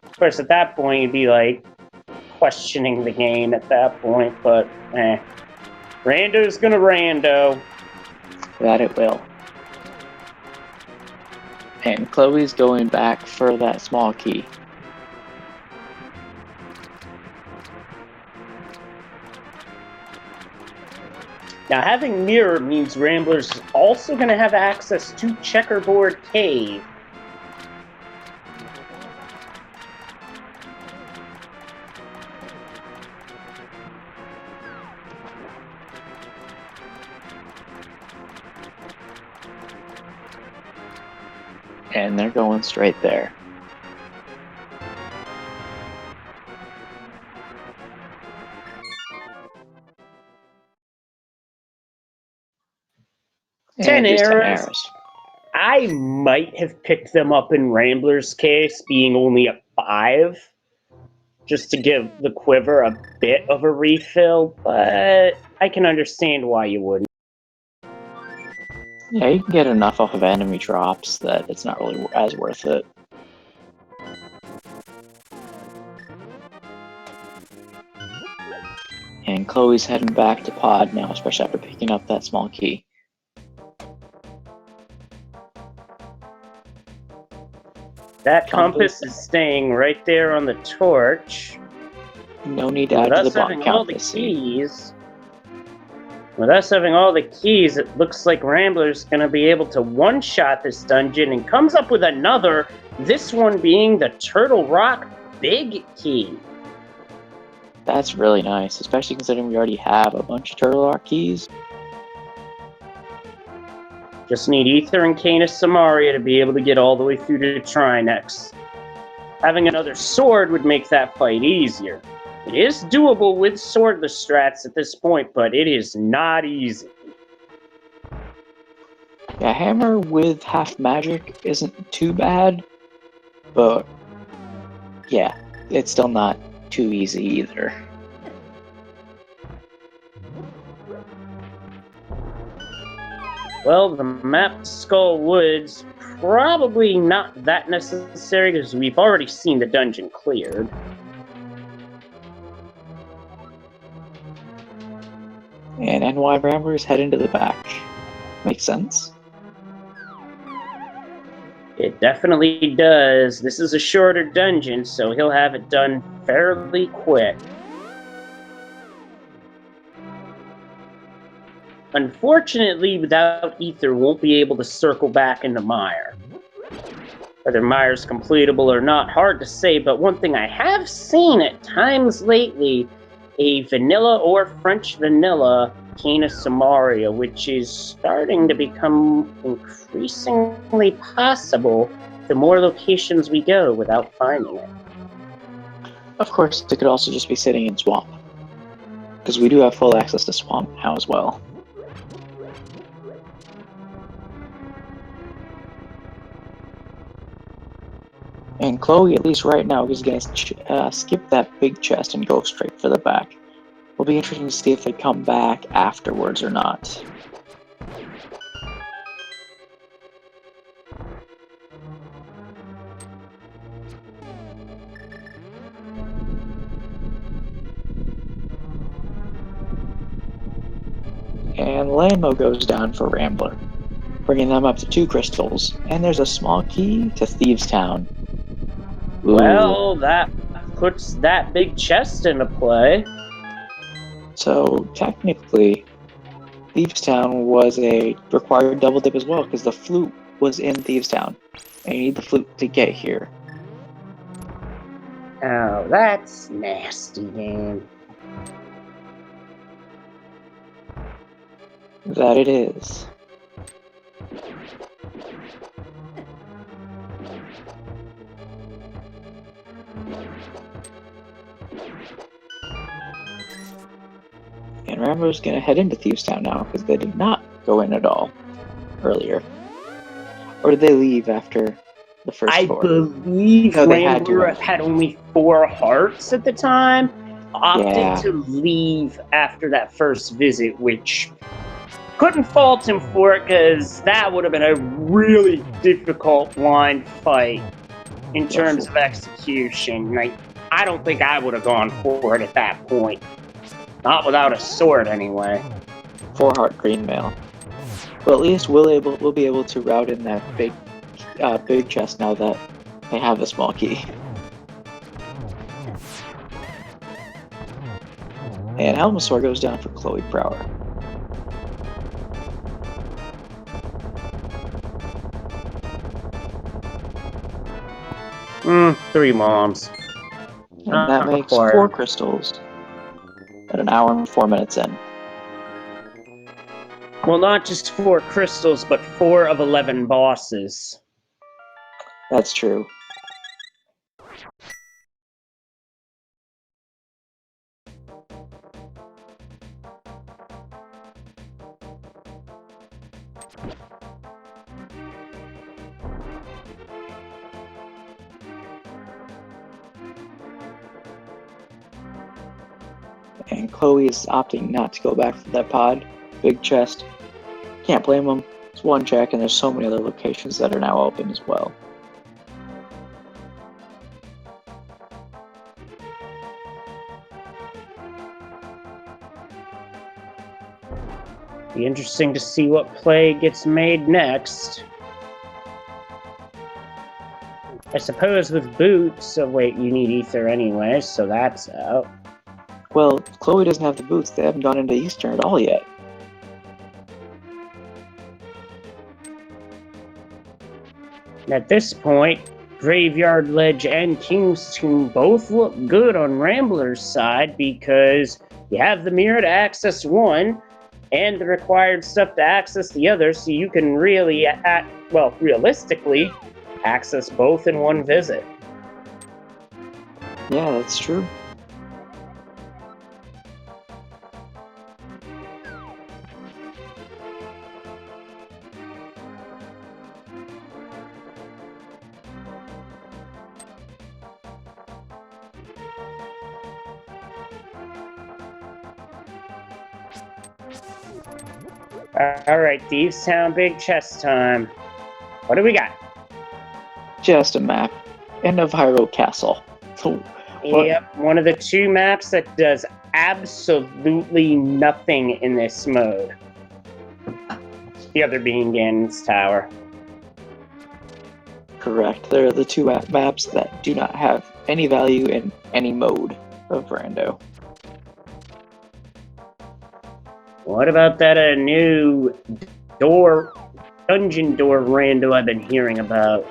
Of course, at that point, you'd be, like, questioning the game at that point, but, Rando's gonna rando. That it will. And Chloe's going back for that small key. Now, having mirror means Rambler's also going to have access to Checkerboard Cave. And they're going straight there. Ten arrows. I might have picked them up in Rambler's case, being only at 5, just to give the quiver a bit of a refill, but I can understand why you wouldn't. Yeah, you can get enough off of enemy drops that it's not really as worth it. And Chloe's heading back to Pod now, especially after picking up that small key. That compass is staying right there on the torch. No need to add to the bond count this scene. With us having all the keys, it looks like Rambler's going to be able to one-shot this dungeon and comes up with another, this one being the Turtle Rock Big Key. That's really nice, especially considering we already have a bunch of Turtle Rock keys. Just need Ether and Canis Samaria to be able to get all the way through to Trinex. Having another sword would make that fight easier. It is doable with swordless strats at this point, but it is not easy. Yeah, hammer with half magic isn't too bad, but yeah, it's still not too easy either. Well, the map to Skull Woods, probably not that necessary because we've already seen the dungeon cleared. And NY Ramblers head into the back. Makes sense. It definitely does. This is a shorter dungeon, so he'll have it done fairly quick. Unfortunately, without Ether, won't be able to circle back into Mire. Whether Mire's completable or not, hard to say, but one thing I have seen at times lately, a vanilla or French vanilla Canis Samaria, which is starting to become increasingly possible the more locations we go without finding it. Of course, it could also just be sitting in Swamp, because we do have full access to Swamp now as well. And Chloe, at least right now, is going to skip that big chest and go straight for the back. It'll be interesting to see if they come back afterwards or not. And Lambo goes down for Rambler, bringing them up to 2 crystals, and there's a small key to Thieves Town. Ooh. Well, that puts that big chest into play. So technically, Thieves Town was a required double dip as well, because the flute was in Thieves Town, and you need the flute to get here. Oh, that's nasty, game. That it is. And Rambo's gonna head into Thieves Town now, because they did not go in at all earlier. Or did they leave after the first 4? I believe Rambler had only 4 hearts at the time. Opted to leave after that first visit, which couldn't fault him for it, because that would have been a really difficult blind fight in terms of execution. Like, I don't think I would have gone for it at that point. Not without a sword, anyway. 4-heart green mail. But at least we'll be able to route in that big chest now that they have the small key. And Helmasaur goes down for Chloe Prower. Three moms. And that makes 4 crystals at an hour and 4 minutes in. Well, not just 4 crystals, but 4 of 11 bosses. That's true. And Chloe is opting not to go back for that pod. Big chest. Can't blame them. It's one check, and there's so many other locations that are now open as well. Be interesting to see what play gets made next. I suppose with boots. Oh wait, you need Ether anyway, so that's out. Well, Chloe doesn't have the boots. They haven't gone into Eastern at all yet. And at this point, Graveyard Ledge and King's Tomb both look good on Rambler's side because you have the mirror to access one, and the required stuff to access the other, so you can really, realistically, access both in one visit. Yeah, that's true. Alright, Thieves Town Big Chest time. What do we got? Just a map. End of Hyrule Castle. So, Yep, one of the two maps that does absolutely nothing in this mode. The other being Ganon's Tower. correct. They're the two maps that do not have any value in any mode of Rando. What about that new dungeon door rando I've been hearing about?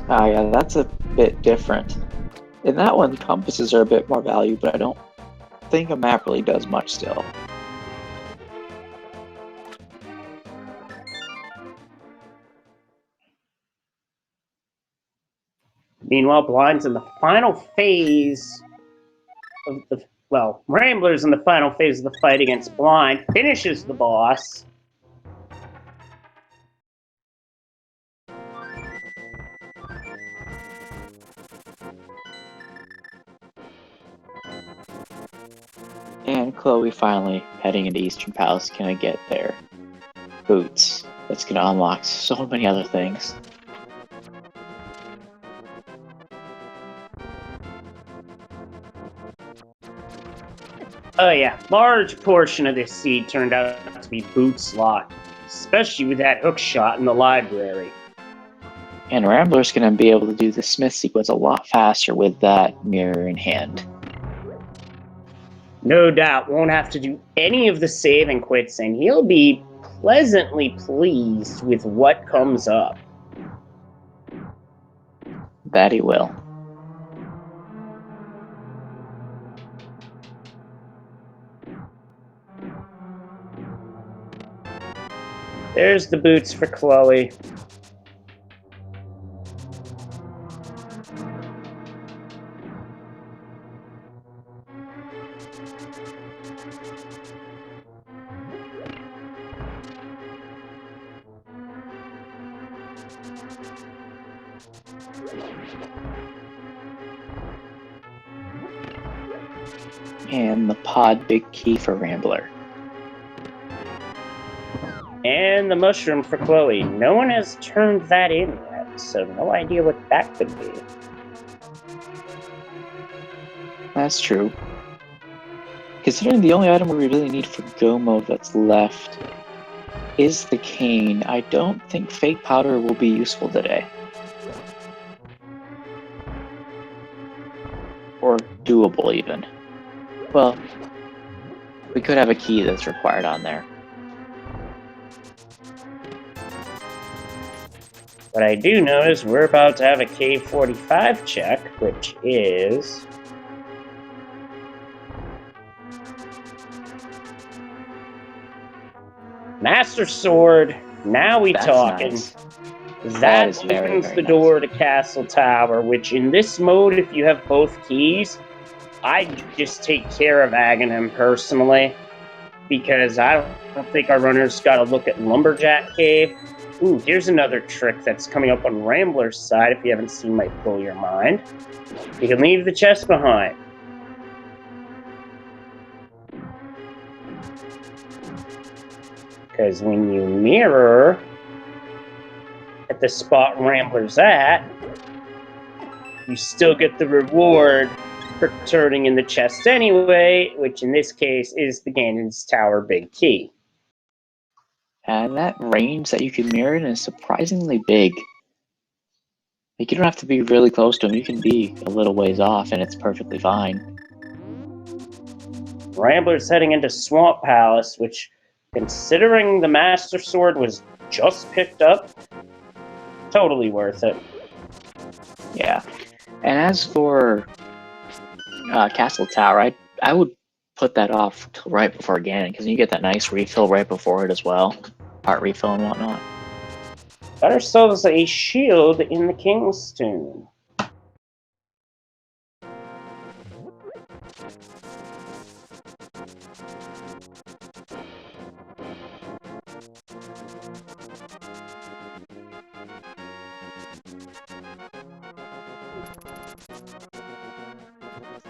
Ah, yeah, that's a bit different. In that one, compasses are a bit more value, but I don't think a map really does much still. Meanwhile, Blind's in the final phase of the... Well, Rambler's in the final phase of the fight against Blind, finishes the boss. And Chloe finally heading into Eastern Palace gonna get their boots. That's gonna unlock so many other things. Oh yeah, large portion of this seed turned out to be boots locked, especially with that hook shot in the library. And Rambler's gonna be able to do the Smith sequence a lot faster with that mirror in hand. No doubt won't have to do any of the save and quits, and he'll be pleasantly pleased with what comes up. That he will. There's the boots for Chloe. And the pod big key for Rambler. And the mushroom for Chloe. No one has turned that in yet, so no idea what that could be. That's true. Considering the only item we really need for Go mode that's left is the cane, I don't think fake powder will be useful today. Or doable even. Well, we could have a key that's required on there. What I do know is we're about to have a K45 check, which is... Master Sword, now we talking. Nice. That is opens very, the very door to Castle Tower, which in this mode, if you have both keys, I'd just take care of Aghanim personally, because I don't think our runners got to look at Lumberjack Cave. Ooh, here's another trick that's coming up on Rambler's side, if you haven't seen, might blow your mind. You can leave the chest behind. Because when you mirror at the spot Rambler's at, you still get the reward for turning in the chest anyway, which in this case is the Ganon's Tower Big Key. And that range that you can mirror in is surprisingly big. Like, you don't have to be really close to him, you can be a little ways off and it's perfectly fine. Rambler's heading into Swamp Palace, which, considering the Master Sword was just picked up, totally worth it. Yeah. And as for Castle Tower, I would put that off till right before Ganon, because you get that nice refill right before it as well. Heart refill and whatnot. Got ourselves a shield in the King's Tomb.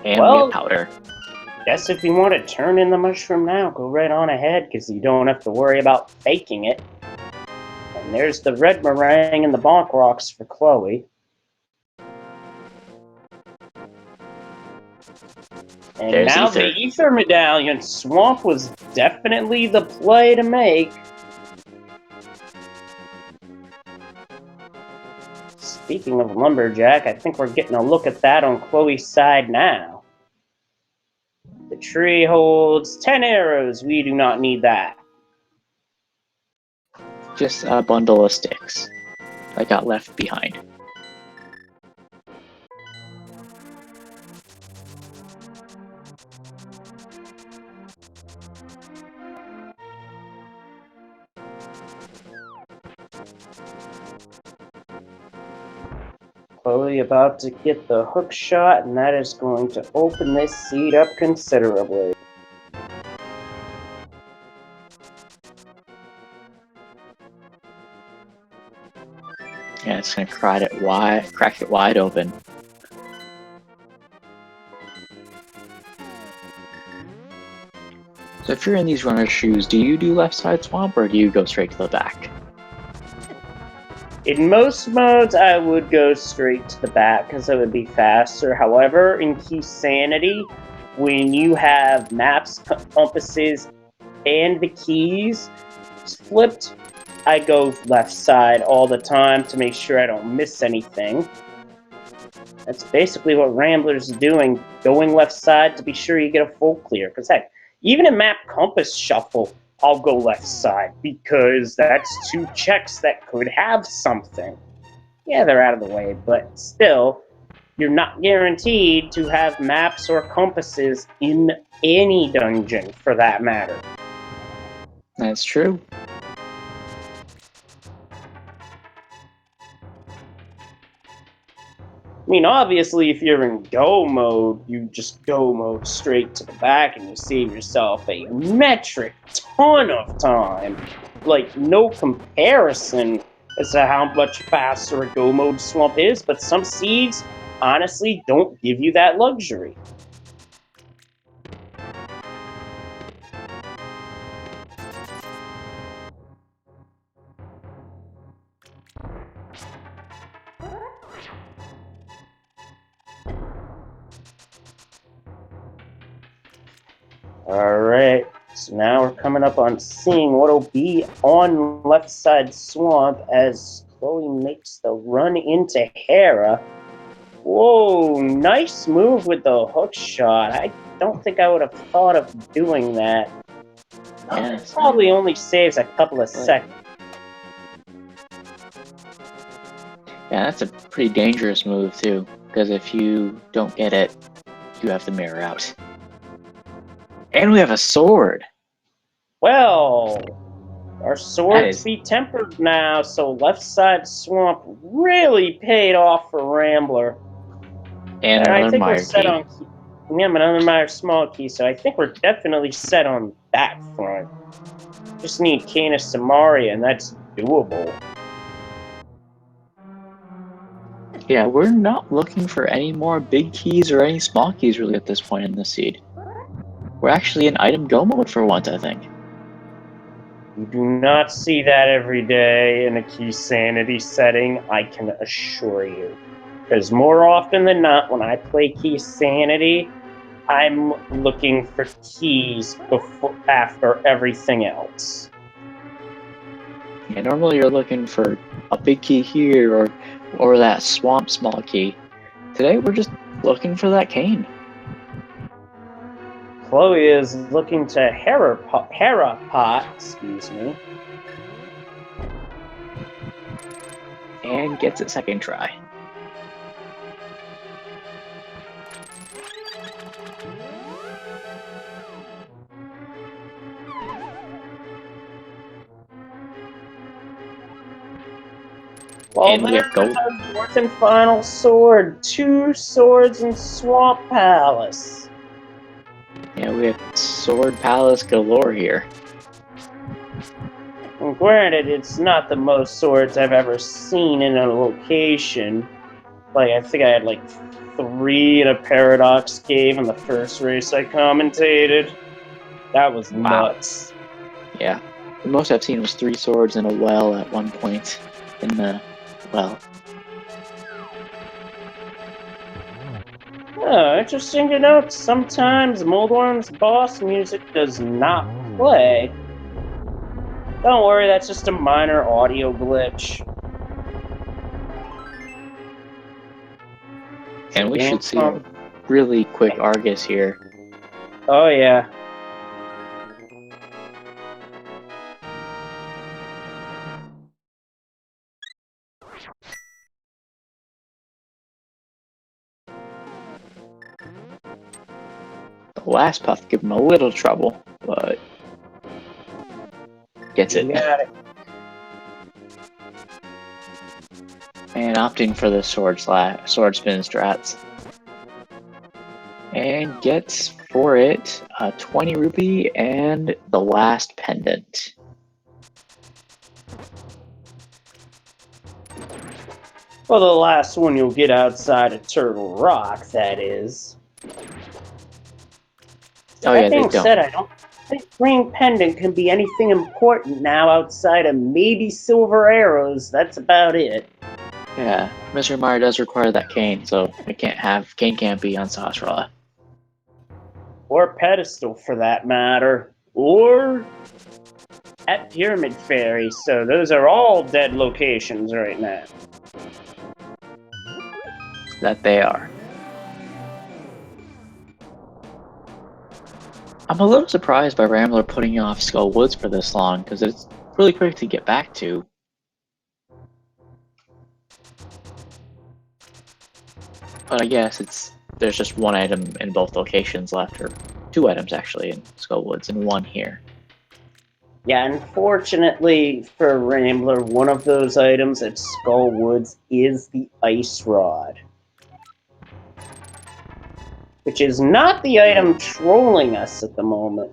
And we Well, have powder. guess if you want to turn in the mushroom now, go right on ahead, because you don't have to worry about faking it. And there's the red meringue and the bonk rocks for Chloe. And There's now Ether. the Ether Medallion. Swamp was definitely the play to make. Speaking of Lumberjack, I think we're getting a look at that on Chloe's side now. The tree holds 10 arrows. We do not need that. Just a bundle of sticks that got left behind. Chloe about to get the hook shot, and that is going to open this seed up considerably. Yeah, it's gonna crack it wide open. So if you're in these runner's shoes, do you do left side swamp or do you go straight to the back? In most modes, I would go straight to the back because it would be faster. However, in Keysanity, when you have maps, compasses, and the keys flipped, I go left side all the time to make sure I don't miss anything. That's basically what Rambler's doing, going left side to be sure you get a full clear. Because heck, even in map compass shuffle, I'll go left side because that's 2 checks that could have something. Yeah, they're out of the way, but still, you're not guaranteed to have maps or compasses in any dungeon for that matter. That's true. I mean, obviously, if you're in go mode, you just go mode straight to the back and you save yourself a metric ton of time. Like, no comparison as to how much faster a go mode swamp is, but some seeds, honestly, don't give you that luxury. Alright, so now we're coming up on seeing what'll be on left side swamp as Chloe makes the run into Hera. Whoa, nice move with the hook shot. I don't think I would have thought of doing that. Yeah, It probably only saves a couple of seconds. Yeah, that's a pretty dangerous move too, because if you don't get it, you have to mirror out. And we have a sword! Well, our swords be tempered now, so left side swamp really paid off for Rambler. And another Meyer key. Yeah, another Meyer small key, so I think we're definitely set on that front. Just need Canis Samaria, and that's doable. Yeah, we're not looking for any more big keys or any small keys really at this point in the seed. We're actually in item go mode for once, I think. You do not see that every day in a Keysanity setting, I can assure you. Because more often than not, when I play Keysanity, I'm looking for keys after everything else. Yeah, normally you're looking for a big key here or that swamp small key. Today we're just looking for that cane. Chloe is looking to Hera pot, excuse me. And gets it second try. Well, And we have there's gold. our fourth and final sword. 2 swords in Swamp Palace. Yeah, we have Sword Palace galore here. And granted, it's not the most swords I've ever seen in a location. Like, I think I had like 3 in a Paradox Cave in the first race I commentated. That was Wow. nuts. Yeah. The most I've seen was 3 swords in a well at one point in the well. Oh, interesting to note, sometimes Moldorm's boss music does not play. Don't worry, that's just a minor audio glitch. And we should see a really quick Argus here. Oh yeah. The last puff gave him a little trouble, but gets it. You got it. And opting for the sword spin strats. And gets for it a 20 rupee and the last pendant. Well, the last one you'll get outside of Turtle Rock, that is. Oh yeah, That they being don't. said, I don't think Green Pendant can be anything important now outside of maybe Silver Arrows. That's about it. Yeah, Mr. Meyer does require that cane, so cane can't be on Sasra. Or Pedestal, for that matter. Or at Pyramid Fairy, so those are all dead locations right now. That they are. I'm a little surprised by Rambler putting off Skull Woods for this long, because it's really quick to get back to. But I guess there's just 1 item in both locations left, or 2 items actually in Skull Woods and 1 here. Yeah, unfortunately for Rambler, one of those items at Skull Woods is the Ice Rod. Which is not the item trolling us at the moment.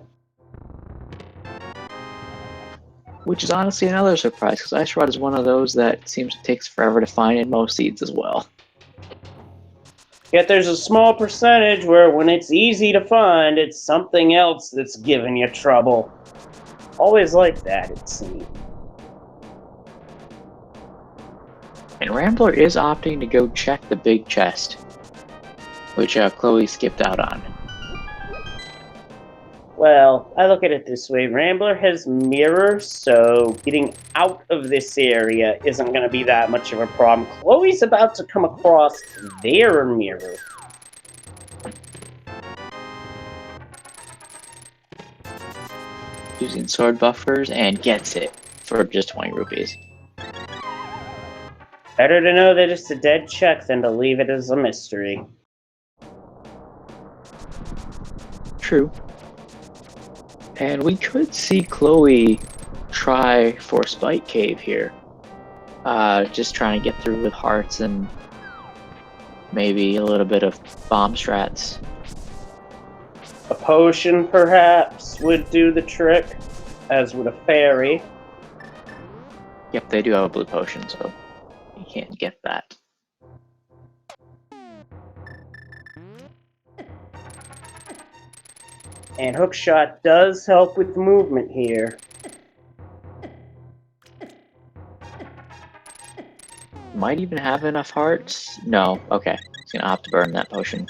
Which is honestly another surprise, because Ice Rod is one of those that seems to take forever to find in most seeds as well. Yet there's a small percentage where when it's easy to find, it's something else that's giving you trouble. Always like that, it seems. And Rambler is opting to go check the big chest, which Chloe skipped out on. Well, I look at it this way. Rambler has mirror, so getting out of this area isn't going to be that much of a problem. Chloe's about to come across their mirror. Using sword buffers and gets it for just 20 rupees. Better to know that it's a dead check than to leave it as a mystery. True. And we could see Chloe try for Spike Cave here. Just trying to get through with hearts and maybe a little bit of bomb strats. A potion, perhaps, would do the trick, as would a fairy. Yep, they do have a blue potion, so you can't get that. And Hookshot does help with movement here. Might even have enough hearts? No, okay. He's gonna have to burn that potion.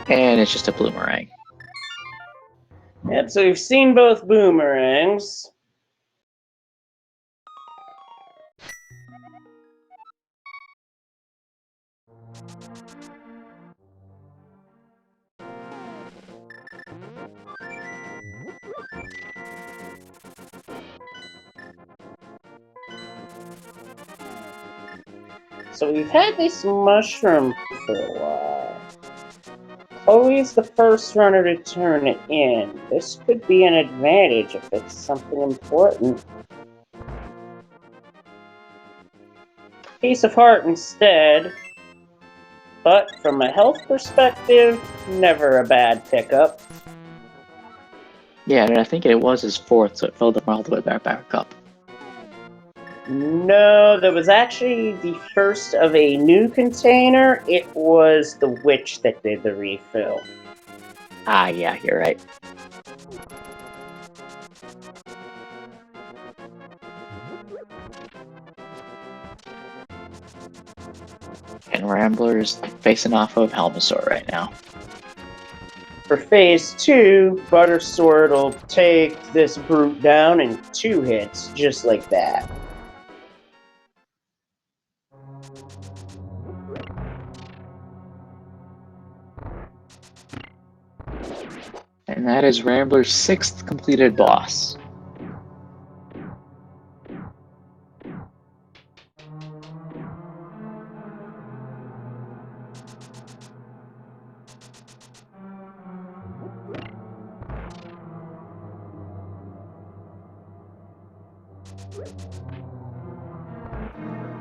And it's just a bloomerang. Yep, so we've seen both boomerangs. So we've had this mushroom for a while. always the first runner to turn it in. This could be an advantage if it's something important. Piece of heart instead. But from a health perspective, never a bad pickup. Yeah, and I think it was his fourth, so it filled him all the way back up. No, that was actually the first of a new container. It was the witch that did the refill. Ah, yeah, you're right. And Rambler's facing off of Helmasaur right now. For phase 2, Buttersword will take this brute down in 2 hits, just like that. And that is Rambler's 6th completed boss.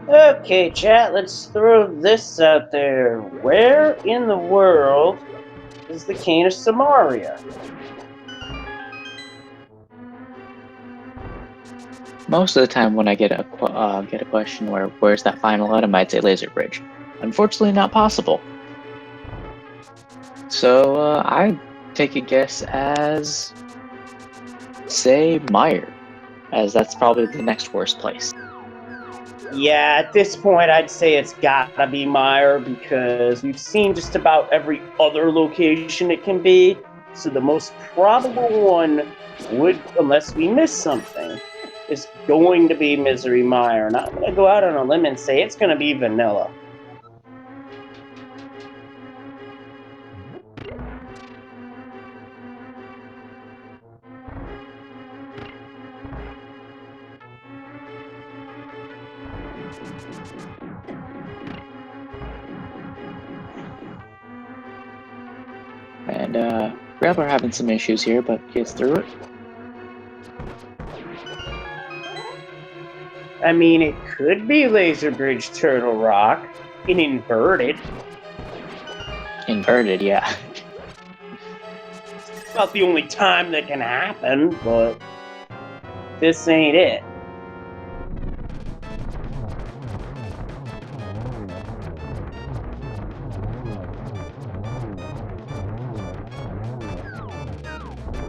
Okay, chat, let's throw this out there. Where in the world is the Cane of Samaria? Most of the time when I get a question where's that final item, I'd say Laser Bridge. Unfortunately, not possible. So I take a guess as, say, Meyer, as that's probably the next worst place. Yeah, at this point, I'd say it's gotta be Meyer because we've seen just about every other location it can be. So the most probable one would, unless we miss something, is going to be Misery Meyer. And I'm gonna go out on a limb and say it's gonna be Vanilla. And Rambler having some issues here, but gets through it. I mean, it could be Laser Bridge Turtle Rock in inverted. Inverted, yeah. It's about the only time that can happen, but this ain't it.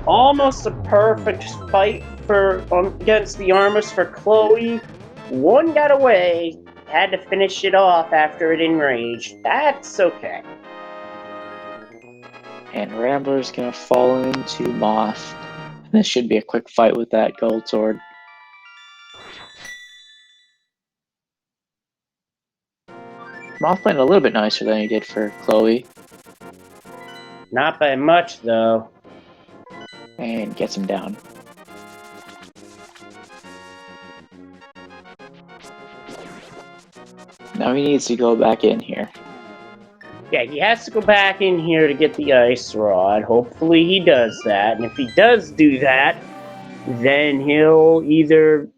Almost a perfect fight against the Armors for Chloe. One got away, had to finish it off after it enraged. That's okay. And Rambler's gonna fall into Moth. And this should be a quick fight with that gold sword. Moth playing a little bit nicer than he did for Chloe. Not by much, though. And gets him down. Now he needs to go back in here. Yeah, he has to go back in here to get the ice rod. Hopefully he does that. And if he does do that, then he'll either...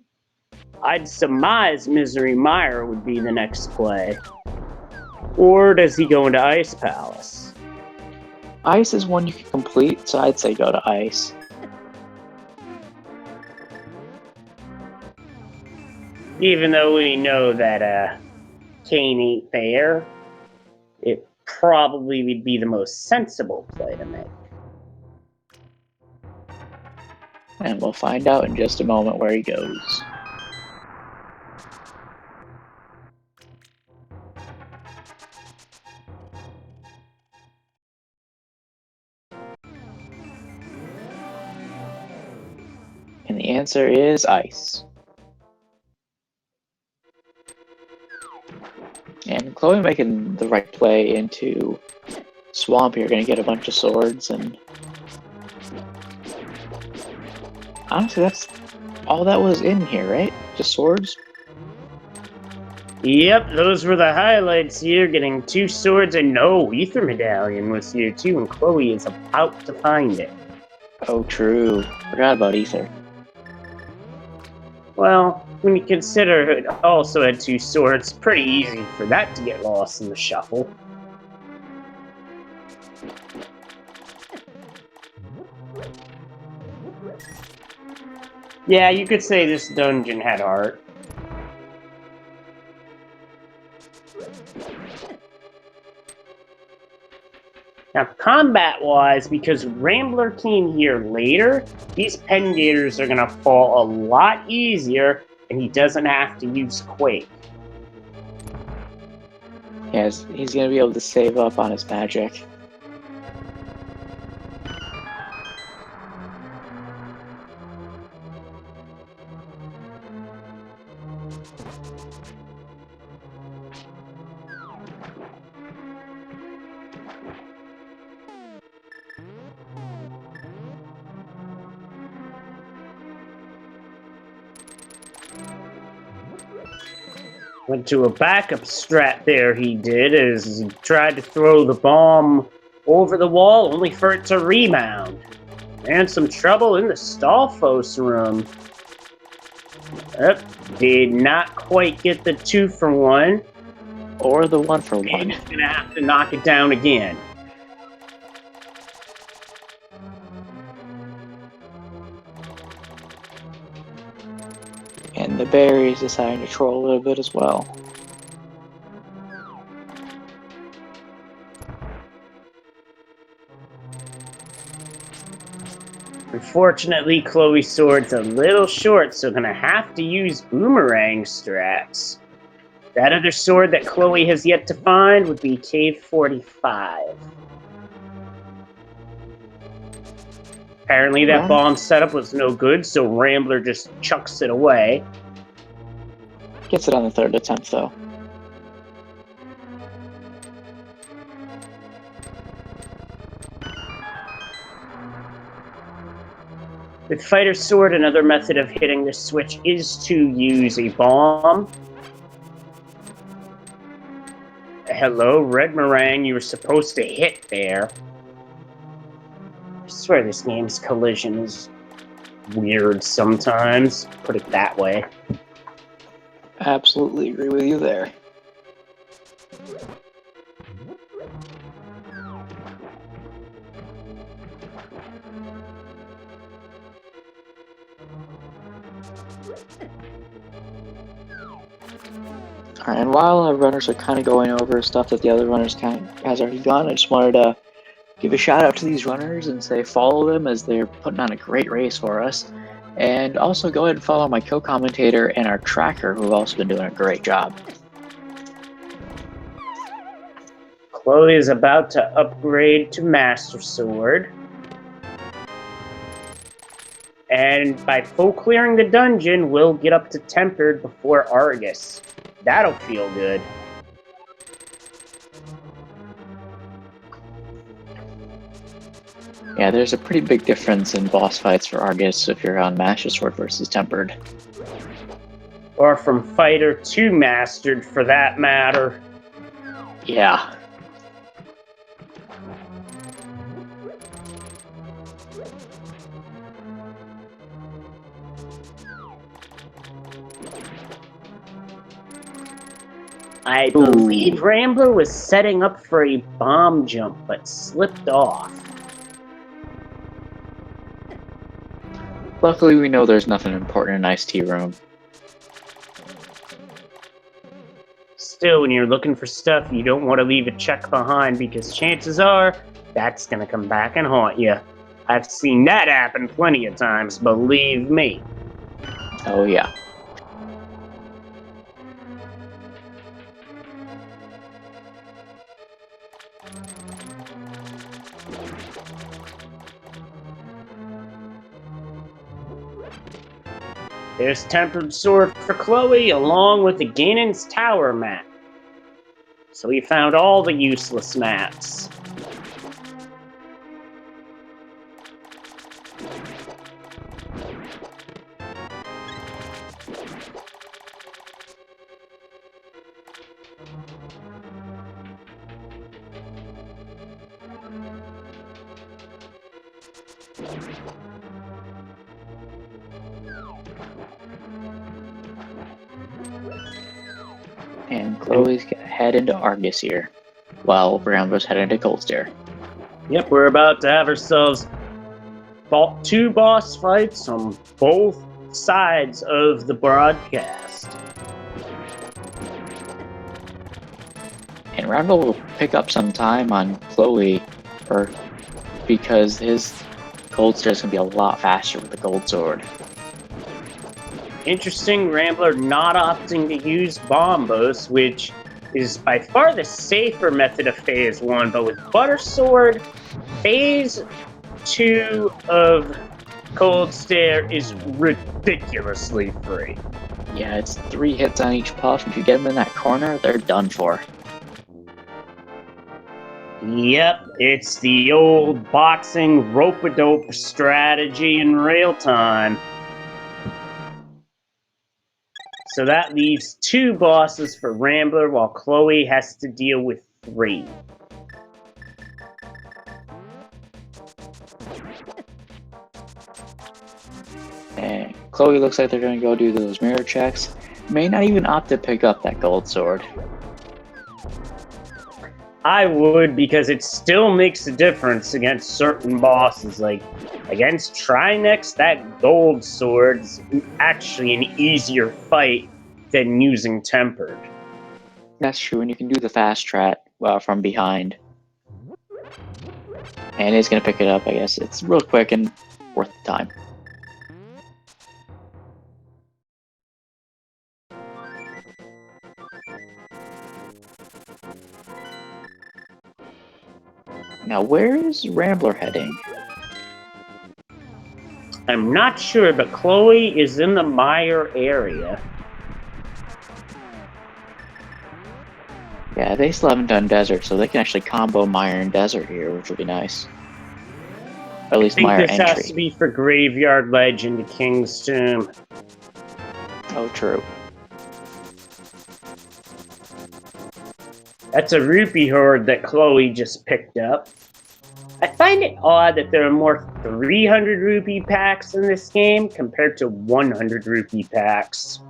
I'd surmise Misery Meyer would be the next play. Or does he go into Ice Palace? Ice is one you can complete, so I'd say go to Ice. Even though we know that Kane ain't fair, it probably would be the most sensible play to make. And we'll find out in just a moment where he goes. And the answer is Ice. And Chloe making the right play into Swamp. You're going to get a bunch of swords, and honestly, that's all that was in here, right? Just swords? Yep, those were the highlights here. Getting 2 swords and no Ether Medallion was here too, and Chloe is about to find it. Oh, true. Forgot about Ether. Well, when you consider it also had 2 swords, pretty easy for that to get lost in the shuffle. Yeah, you could say this dungeon had heart. Now, combat-wise, because Rambler came here later, these Pen Gators are going to fall a lot easier, and he doesn't have to use Quake. Yeah, he's going to be able to save up on his magic. Went to a backup strat there, he did, as he tried to throw the bomb over the wall, only for it to rebound. And some trouble in the Stalfos room. Did not quite get the 2 for 1. Or the 1 for 1. And he's going to have to knock it down again. And the berries deciding to troll a little bit as well. Unfortunately, Chloe's sword's a little short, so gonna have to use boomerang strats. That other sword that Chloe has yet to find would be Cave 45. Apparently that bomb setup was no good, so Rambler just chucks it away. Gets it on the 3rd attempt, though. With Fighter Sword, another method of hitting this switch is to use a bomb. Hello, Red Meringue, you were supposed to hit there. I swear this game's collision is weird sometimes, put it that way. Absolutely agree with you there. Alright, and while our runners are kind of going over stuff that the other runners has already done, I just wanted to give a shout out to these runners and say follow them as they're putting on a great race for us. And also go ahead and follow my co-commentator and our tracker, who have also been doing a great job. Chloe is about to upgrade to Master Sword. And by full clearing the dungeon, we'll get up to Tempered before Argus. That'll feel good. Yeah, there's a pretty big difference in boss fights for Argus if you're on Master Sword versus Tempered. Or from Fighter to Mastered, for that matter. Yeah. I believe Rambler was setting up for a bomb jump, but slipped off. Luckily, we know there's nothing important in Ice Tea Room. Still, when you're looking for stuff, you don't want to leave a check behind, because chances are that's going to come back and haunt you. I've seen that happen plenty of times, believe me. Oh yeah. There's Tempered Sword for Chloe, along with the Ganon's Tower map. So we found all the useless maps. And Chloe's gonna head into Argus here, while Rambler's heading to Cold Stare. Yep, we're about to have ourselves two boss fights on both sides of the broadcast. And Rambler will pick up some time on Chloe, because his Cold Stare is gonna be a lot faster with the Gold Sword. Interesting, Rambler not opting to use Bombos, which is by far the safer method of Phase 1, but with Butter Sword, Phase 2 of Cold Stare is ridiculously free. Yeah, it's 3 hits on each puff. If you get them in that corner, they're done for. Yep, it's the old boxing rope-a-dope strategy in real time. So that leaves 2 bosses for Rambler, while Chloe has to deal with 3. And Chloe looks like they're going to go do those mirror checks. May not even opt to pick up that Gold Sword. I would, because it still makes a difference against certain bosses. Like, against Trinex, that Gold Sword's actually an easier fight than using Tempered. That's true, and you can do the fast strat from behind. And he's going to pick it up, I guess. It's real quick and worth the time. Now, where is Rambler heading? I'm not sure, but Chloe is in the Mire area. Yeah, they still haven't done Desert, so they can actually combo Mire and Desert here, which will be nice. At least Mire I think this entry. has to be for Graveyard Legend to King's Tomb. Oh, true. That's a rupee horde that Chloe just picked up. I find it odd that there are more 300 rupee packs in this game compared to 100 rupee packs.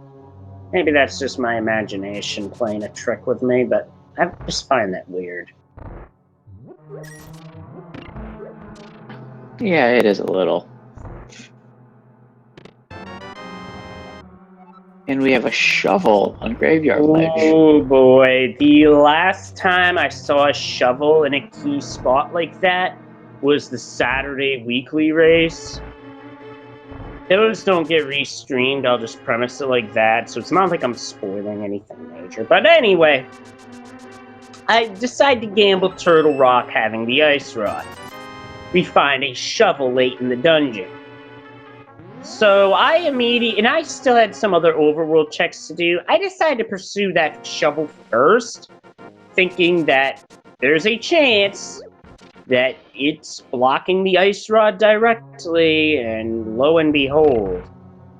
Maybe that's just my imagination playing a trick with me, but I just find that weird. Yeah, it is a little. And we have a shovel on Graveyard Ledge. Oh boy, the last time I saw a shovel in a key spot like that was the Saturday weekly race. Those don't get restreamed, I'll just premise it like that, so it's not like I'm spoiling anything major. But anyway, I decide to gamble Turtle Rock having the Ice Rod. We find a shovel late in the dungeon. So and I still had some other overworld checks to do. I decided to pursue that shovel first, thinking that there's a chance that it's blocking the Ice Rod directly, and lo and behold,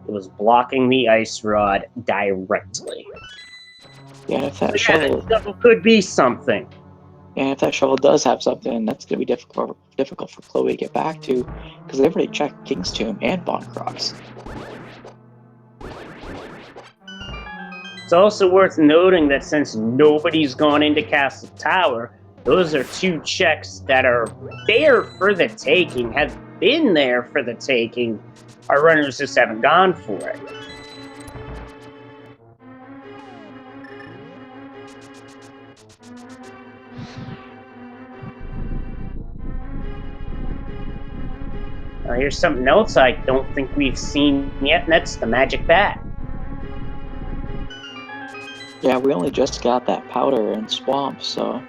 it was blocking the Ice Rod directly. Yeah, if that That shovel could be something. And if that shovel does have something, that's going to be difficult for Chloe to get back to, because they've already checked King's Tomb and Bon Crocs. It's also worth noting that since nobody's gone into Castle Tower, those are 2 checks that are there for the taking, have been there for the taking. Our runners just haven't gone for it. Here's something else I don't think we've seen yet, and that's the Magic Bat. Yeah, we only just got that powder in Swamp, so...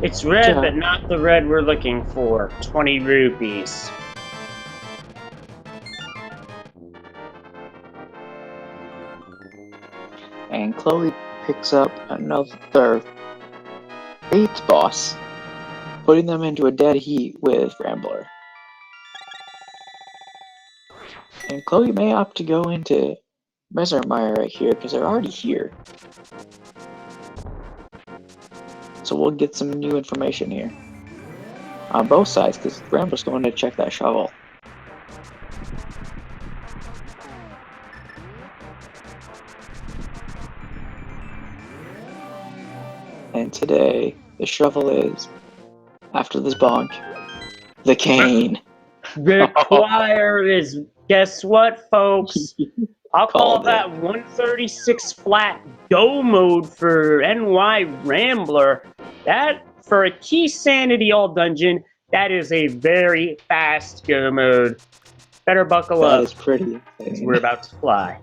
It's red, but not the red we're looking for. 20 rupees. And Chloe picks up another 8 boss, putting them into a dead heat with Rambler. And Chloe may opt to go into Messermeyer right here, because they're already here. So we'll get some new information here. On both sides, because Rambler's going to check that shovel. And today, the shovel is, after this bonk, the cane. The choir is, guess what, folks? I'll call Called that 136 flat go mode for NY Rambler. That, for a Keysanity all dungeon, that is a very fast go mode. Better buckle That up, is pretty because insane. we're about to fly.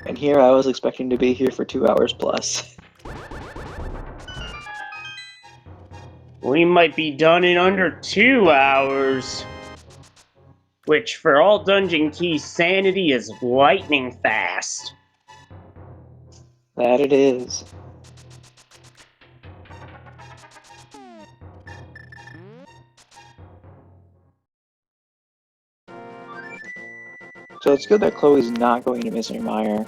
And here I was expecting to be here for 2 hours plus. We might be done in under 2 hours. Which, for all dungeon Keysanity, is lightning fast. That it is. So it's good that Chloe's not going to Mystery Mire.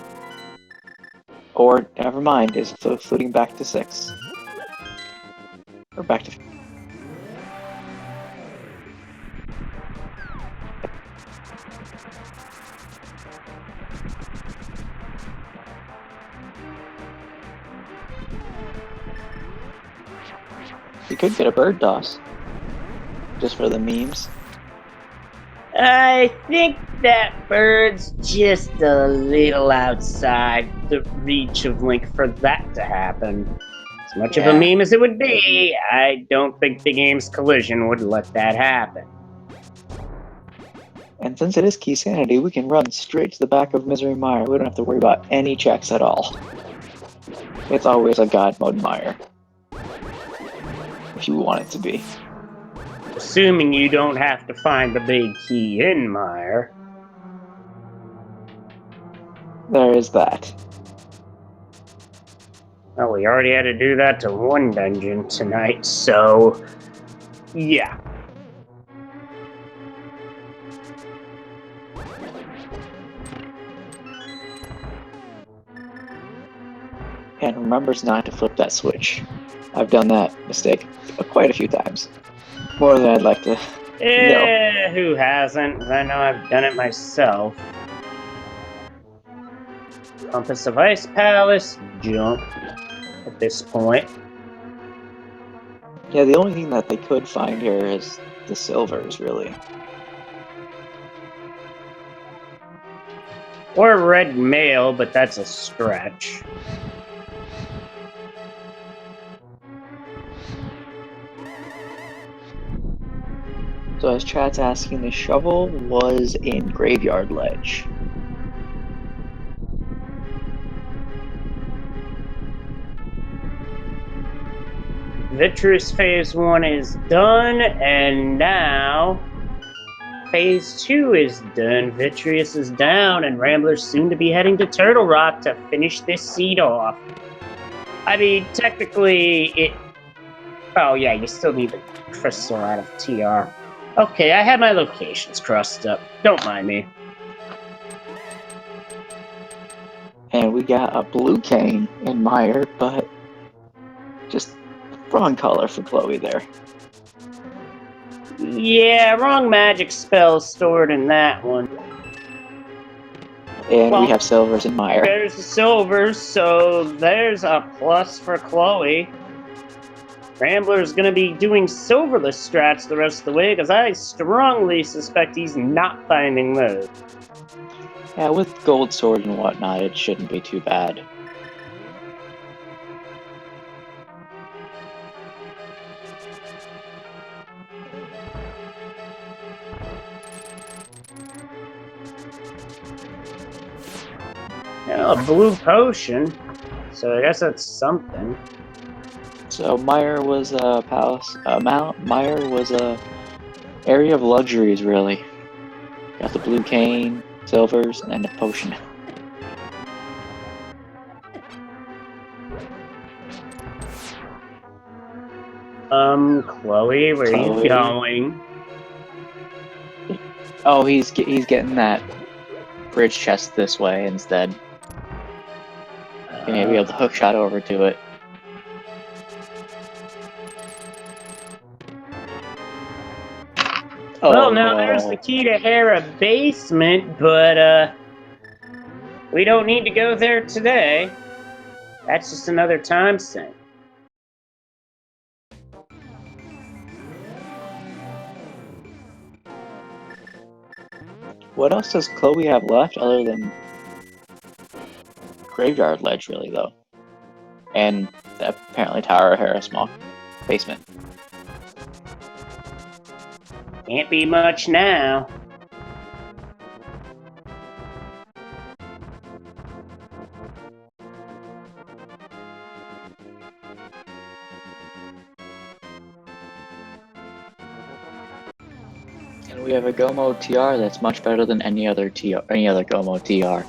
Or, never mind, is floating back to 6. Or back to... You could get a bird toss. Just for the memes. I think that bird's just a little outside the reach of Link for that to happen. As much of a meme as it would be, I don't think the game's collision would let that happen. And since it is Keysanity, we can run straight to the back of Misery Mire. We don't have to worry about any checks at all. It's always a God mode mire. If you want it to be. Assuming you don't have to find the big key in Mire. There is that. Well, we already had to do that to one dungeon tonight, so... yeah. And remembers not to flip that switch. I've done that mistake quite a few times. More than I'd like to know. Who hasn't? I know I've done it myself. Compass of Ice Palace, jump at this point. Yeah, the only thing that they could find here is the silvers, really. Or red mail, but that's a stretch. So as chat's asking, the shovel was in Graveyard Ledge. Vitreous Phase 1 is done, and now Phase 2 is done. Vitreous is down, and Rambler's soon to be heading to Turtle Rock to finish this seed off. I mean, technically, it... oh yeah, you still need the crystal out of TR. Okay, I had my locations crossed up. Don't mind me. And we got a blue cane in Mire, but just wrong color for Chloe there. Yeah, wrong magic spell stored in that one. And Well, we have silvers in Mire. There's the silvers, so there's a plus for Chloe. Rambler's gonna be doing silverless strats the rest of the way, because I strongly suspect he's not finding those. Yeah, with gold sword and whatnot, it shouldn't be too bad. Yeah, a blue potion, so I guess that's something. So Mire was a palace. Mire was a area of luxuries, really. Got the blue cane, silvers, and a potion. Chloe, where are you going? Oh, he's getting that bridge chest this way instead. Gonna be able to hook shot over to it. Well, Oh now no. there's the key to Hera basement, but we don't need to go there today. That's just another time sink. What else does Chloe have left other than Graveyard Ledge, really, though? And apparently Tower of Hera small basement. Can't be much now. And we have a Gomo TR that's much better than any other Gomo TR.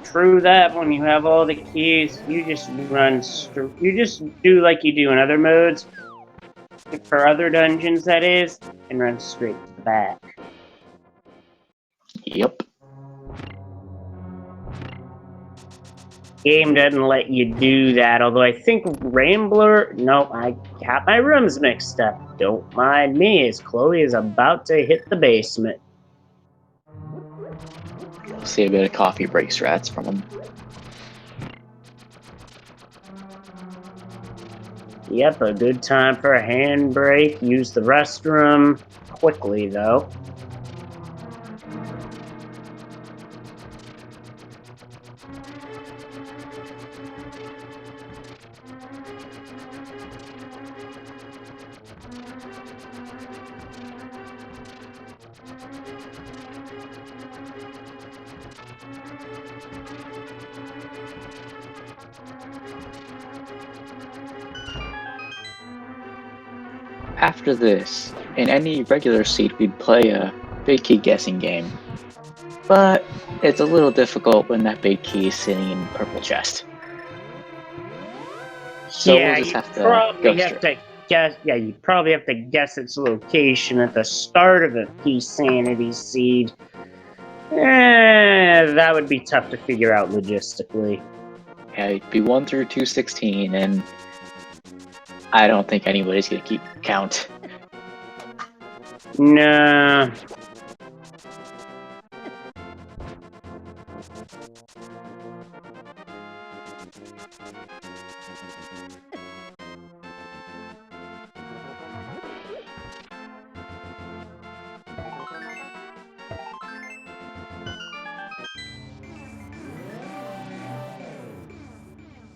True that. When you have all the keys, you just you just do like you do in other modes, for other dungeons, that is, and run straight to the back. Yep. Game doesn't let you do that, although I think Rambler... No, I got my rooms mixed up. Don't mind me, as Chloe is about to hit the basement. See a bit of coffee break strats from him. Yep, a good time for a handbrake. Use the restroom quickly, though. After this, in any regular seat, we'd play a big key guessing game. But it's a little difficult when that big key is sitting in purple chest. So Yeah, we'll just you have to probably go have to guess. Yeah, you probably have to guess its location at the start of a Keysanity seed. That would be tough to figure out logistically. Yeah, it'd be 1 through 216, and I don't think anybody's gonna keep count. Nah.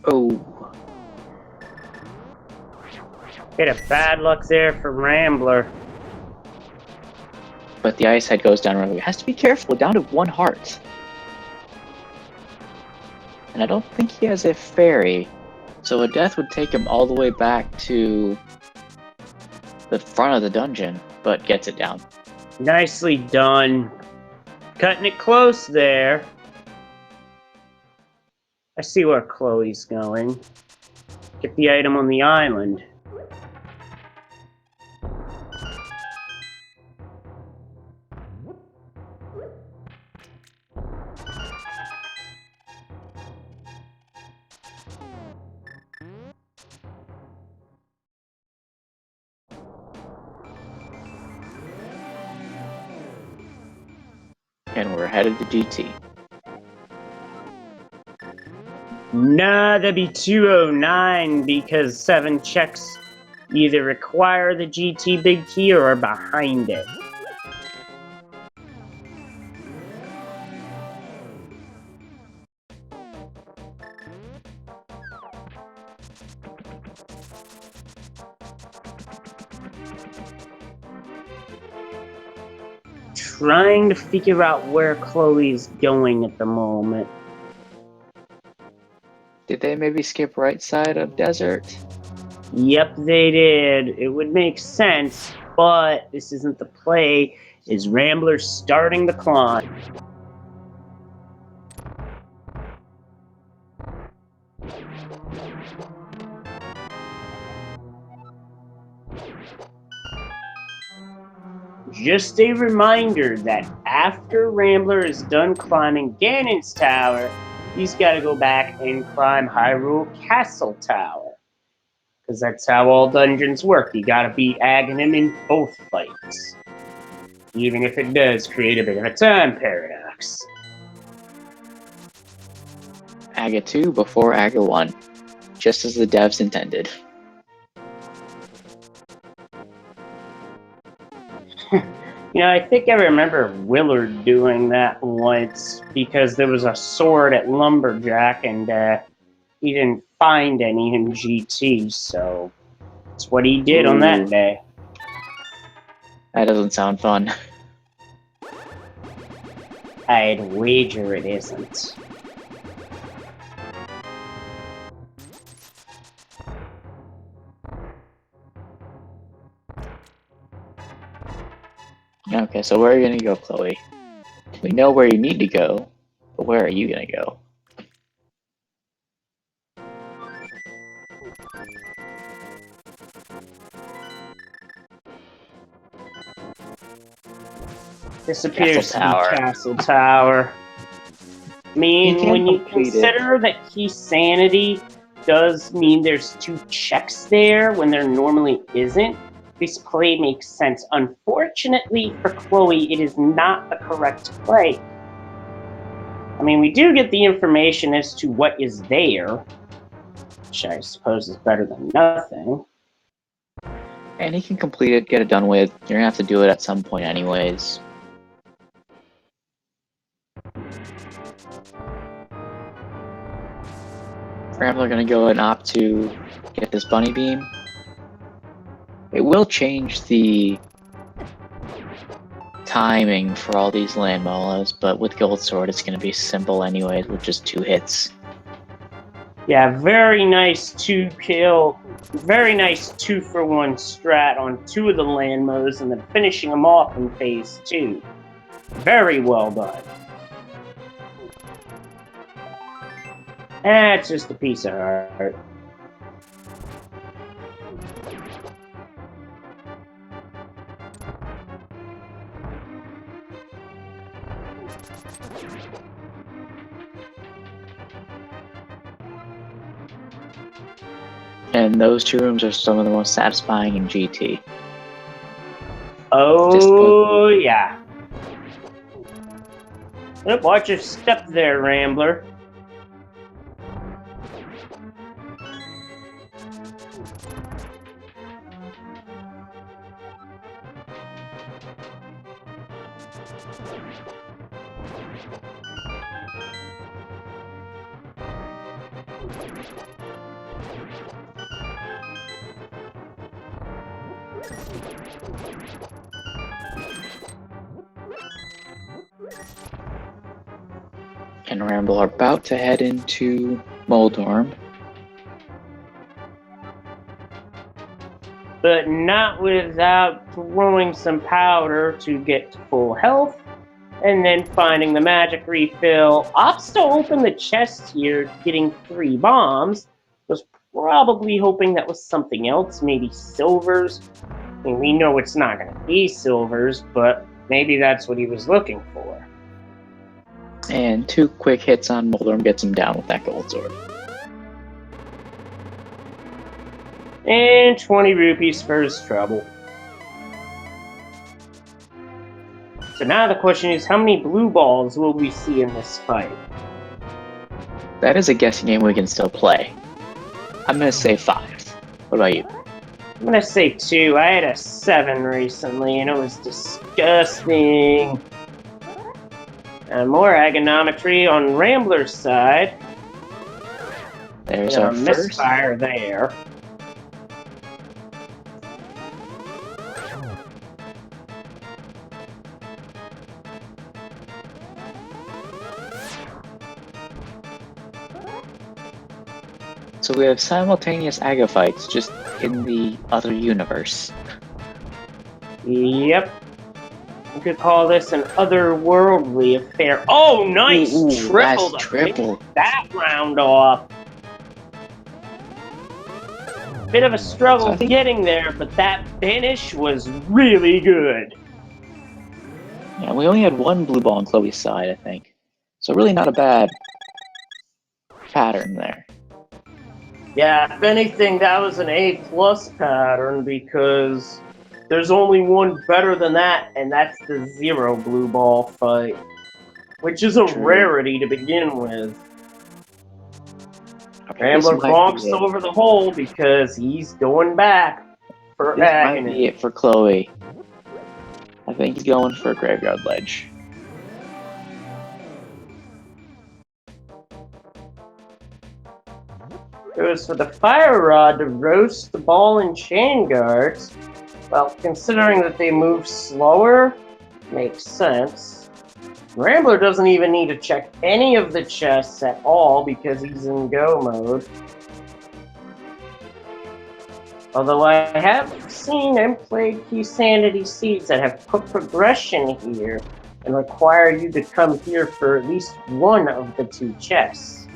Oh, Bit of bad luck there for Rambler. but the ice head goes down really. Has to be careful, down to 1 heart. And I don't think he has a fairy, so a death would take him all the way back to the front of the dungeon, but gets it down. Nicely done. Cutting it close there. I see where Chloe's going. Get the item on the island. And we're headed to GT. Nah, that'd be 209 because 7 checks either require the GT big key or are behind it. Trying to figure out where Chloe's going at the moment. Did they maybe skip right side of desert? Yep, they did. It would make sense, but this isn't the play. Is Rambler starting the climb? just a reminder that after Rambler is done climbing Ganon's tower, he's got to go back and climb Hyrule Castle Tower. Because that's how all dungeons work. You gotta beat Aghanim in both fights. Even if it does create a bit of a time paradox. Aga 2 before Aga 1, just as the devs intended. You know, I think I remember Willard doing that once because there was a sword at Lumberjack and he didn't find any in GT, so that's what he did on that day. That doesn't sound fun. I'd wager it isn't. Okay, so where are you gonna go, Chloe? We know where you need to go, but where are you gonna go? This appears to be Castle Tower. I mean, when you consider that Keysanity does mean there's 2 checks there when there normally isn't, this play makes sense. Unfortunately for Chloe, it is not the correct play. I mean, we do get the information as to what is there, which I suppose is better than nothing. And he can complete it, get it done with. You're gonna have to do it at some point anyways. Rambler gonna go and opt to get this bunny beam. It will change the timing for all these land molas, but with Gold Sword it's gonna be simple anyways with just 2 hits. Yeah, very nice 2-kill, very nice 2-for-1 strat on 2 of the land modes and then finishing them off in phase 2. Very well done. That's just a piece of art. And those 2 rooms are some of the most satisfying in GT. Oh, yeah. Yep, watch your step there, Rambler. And Ramble are about to head into Moldorm. But not without throwing some powder to get to full health, and then finding the magic refill. Opts to open the chest here, getting 3 bombs. Was probably hoping that was something else, maybe silvers. I mean, we know it's not going to be silvers, but maybe that's what he was looking for. And 2 quick hits on Moldorm gets him down with that Gold Sword. And 20 rupees for his trouble. So now the question is, how many blue balls will we see in this fight? That is a guessing game we can still play. I'm gonna say 5. What about you? I'm gonna say 2. I had a 7 recently, and it was disgusting. And more agonometry on Rambler's side. There's our first misfire there. So we have simultaneous Aga fights, just in the other universe. Yep. You could call this an otherworldly affair. Oh, nice! Triple to triple. Finish that round off. Bit of a struggle getting there, but that finish was really good. Yeah, we only had one blue ball on Chloe's side, I think. So really not a bad pattern there. Yeah, if anything, that was an A+ pattern because there's only one better than that, and that's the 0 blue ball fight, which is a True. rarity to begin with. Okay, Rambler bonks over the hole because he's going back for This agony. might be it for Chloe. I think he's going for a graveyard ledge. Goes for the fire rod to roast the ball and chain guards. Well, considering that they move slower, makes sense. Rambler doesn't even need to check any of the chests at all because he's in go mode. Although I have seen and played Keysanity seeds that have put progression here and require you to come here for at least one of the 2 chests.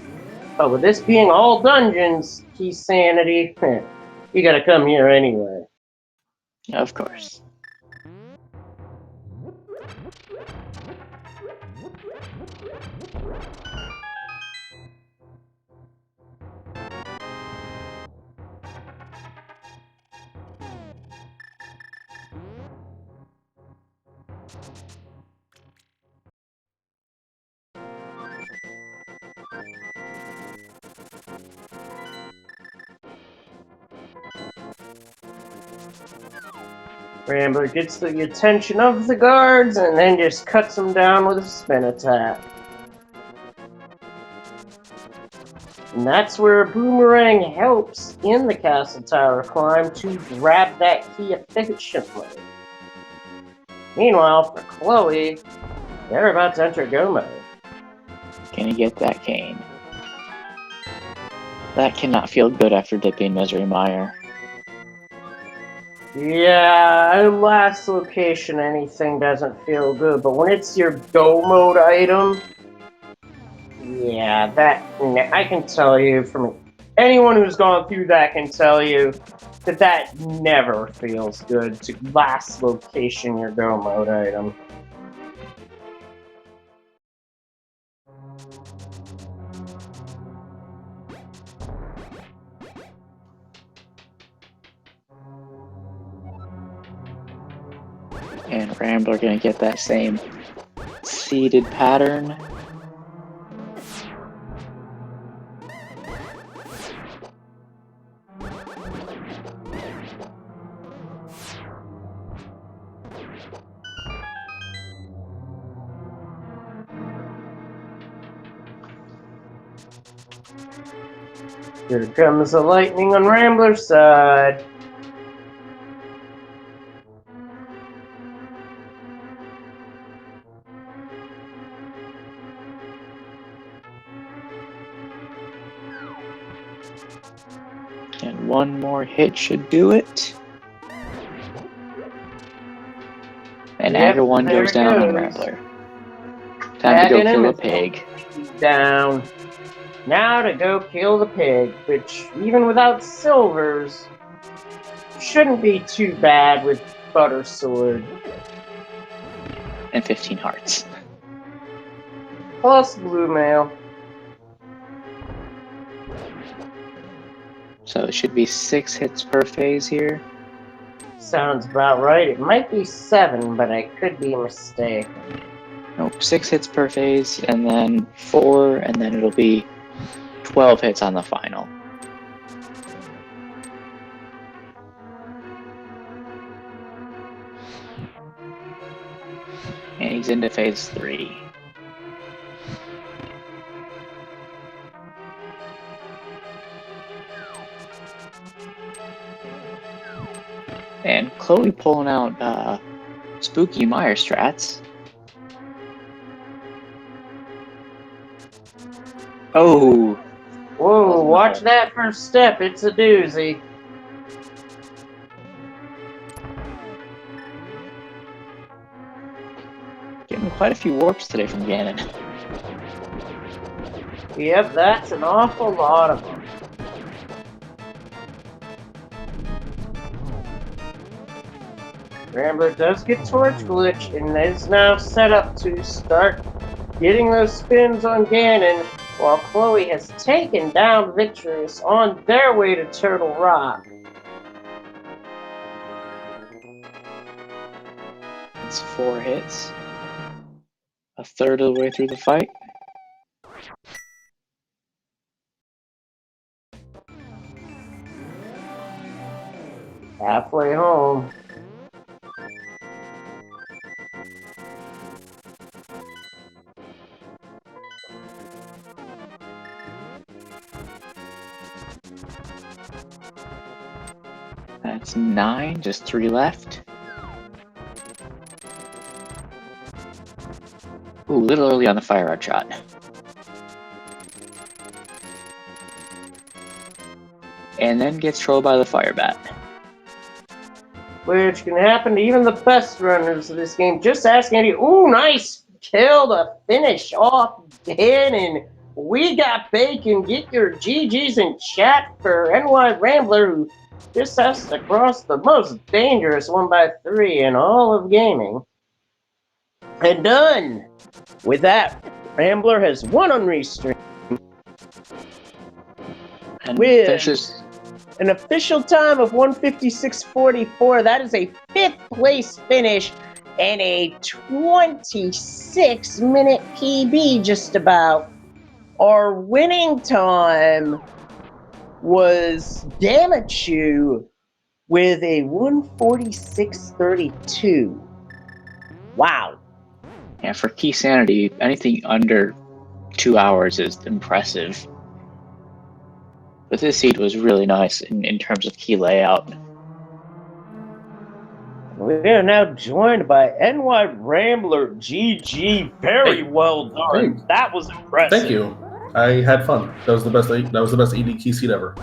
But with this being all dungeons, Keysanity, you gotta come here anyway. Of course. Rambler gets the attention of the guards and then just cuts them down with a spin attack. And that's where Boomerang helps in the castle tower climb to grab that key efficiently. Meanwhile, for Chloe, they're about to enter go mode. Can he get that cane? That cannot feel good after dipping Misery Mire. Yeah, last location anything doesn't feel good, but when it's your go mode item, yeah, that I can tell you from anyone who's gone through that can tell you that that never feels good to last location your go mode item. And Rambler gonna get that same seeded pattern. Here comes the lightning on Rambler's side. And one more hit should do it. And Yep, Agger 1 there goes it down on goes. Rambler. Time to go kill a Dragon pig. Down. Now to go kill the pig, which, even without silvers, shouldn't be too bad with Butter Sword. And 15 hearts. Plus blue mail. So it should be 6 hits per phase here. Sounds about right. It might be 7, but I could be mistaken. Nope, 6 hits per phase, and then 4, and then it'll be 12 hits on the final. And he's into phase 3. And Chloe pulling out spooky Mire strats. Oh! Whoa, watch that first step. It's a doozy. Getting quite a few warps today from Ganon. Yep, that's an awful lot of them. Rambler does get Torch Glitch and is now set up to start getting those spins on Ganon, while Chloe has taken down Victorious on their way to Turtle Rock. It's 4 hits. A third of the way through the fight. Halfway home. That's 9, just 3 left. Ooh, a little early on the fire art shot. And then gets trolled by the fire bat. Which can happen to even the best runners of this game. Just ask Andy. Ooh, nice kill to finish off Ganon. We got bacon. Get your GGs in chat for NY Rambler, who just has to cross the most dangerous 1x3 in all of gaming. And done! With that, Rambler has won on Restream. And With finishes an official time of 156.44. That is a 5th place finish and a 26-minute PB just about. Our winning time was Damachu with a 146.32. Wow. Yeah, for Keysanity, anything under 2 hours is impressive. But this seed was really nice in terms of key layout. We are now joined by NY Rambler. GG, very Hey. well done. Hey. That was impressive. Thank you. I had fun. That was the best. That was the best ED key seed ever.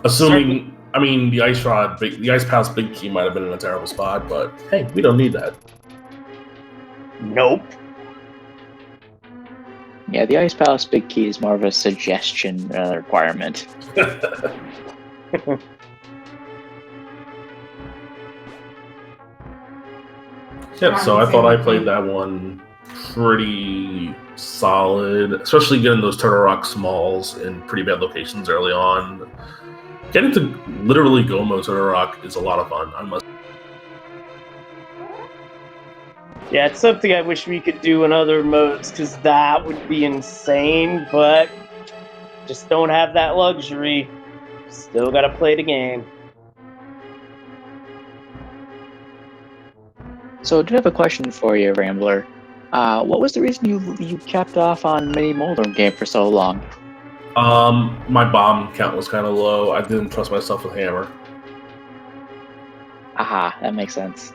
Assuming, I mean, the Ice Rod, the Ice Palace Big Key might have been in a terrible spot, but hey, we don't need that. Nope. Yeah, the Ice Palace Big Key is more of a suggestion than a requirement. Yeah, so I thought I played that one pretty solid, especially getting those Turtle Rock smalls in pretty bad locations early on. Getting to literally go mode Turtle Rock is a lot of fun. I must. Yeah, it's something I wish we could do in other modes, because that would be insane, but just don't have that luxury. Still gotta play the game. So I do have a question for you, Rambler. What was the reason you kept off on Mini Moldorm game for so long? My bomb count was kind of low. I didn't trust myself with hammer. Aha, that makes sense.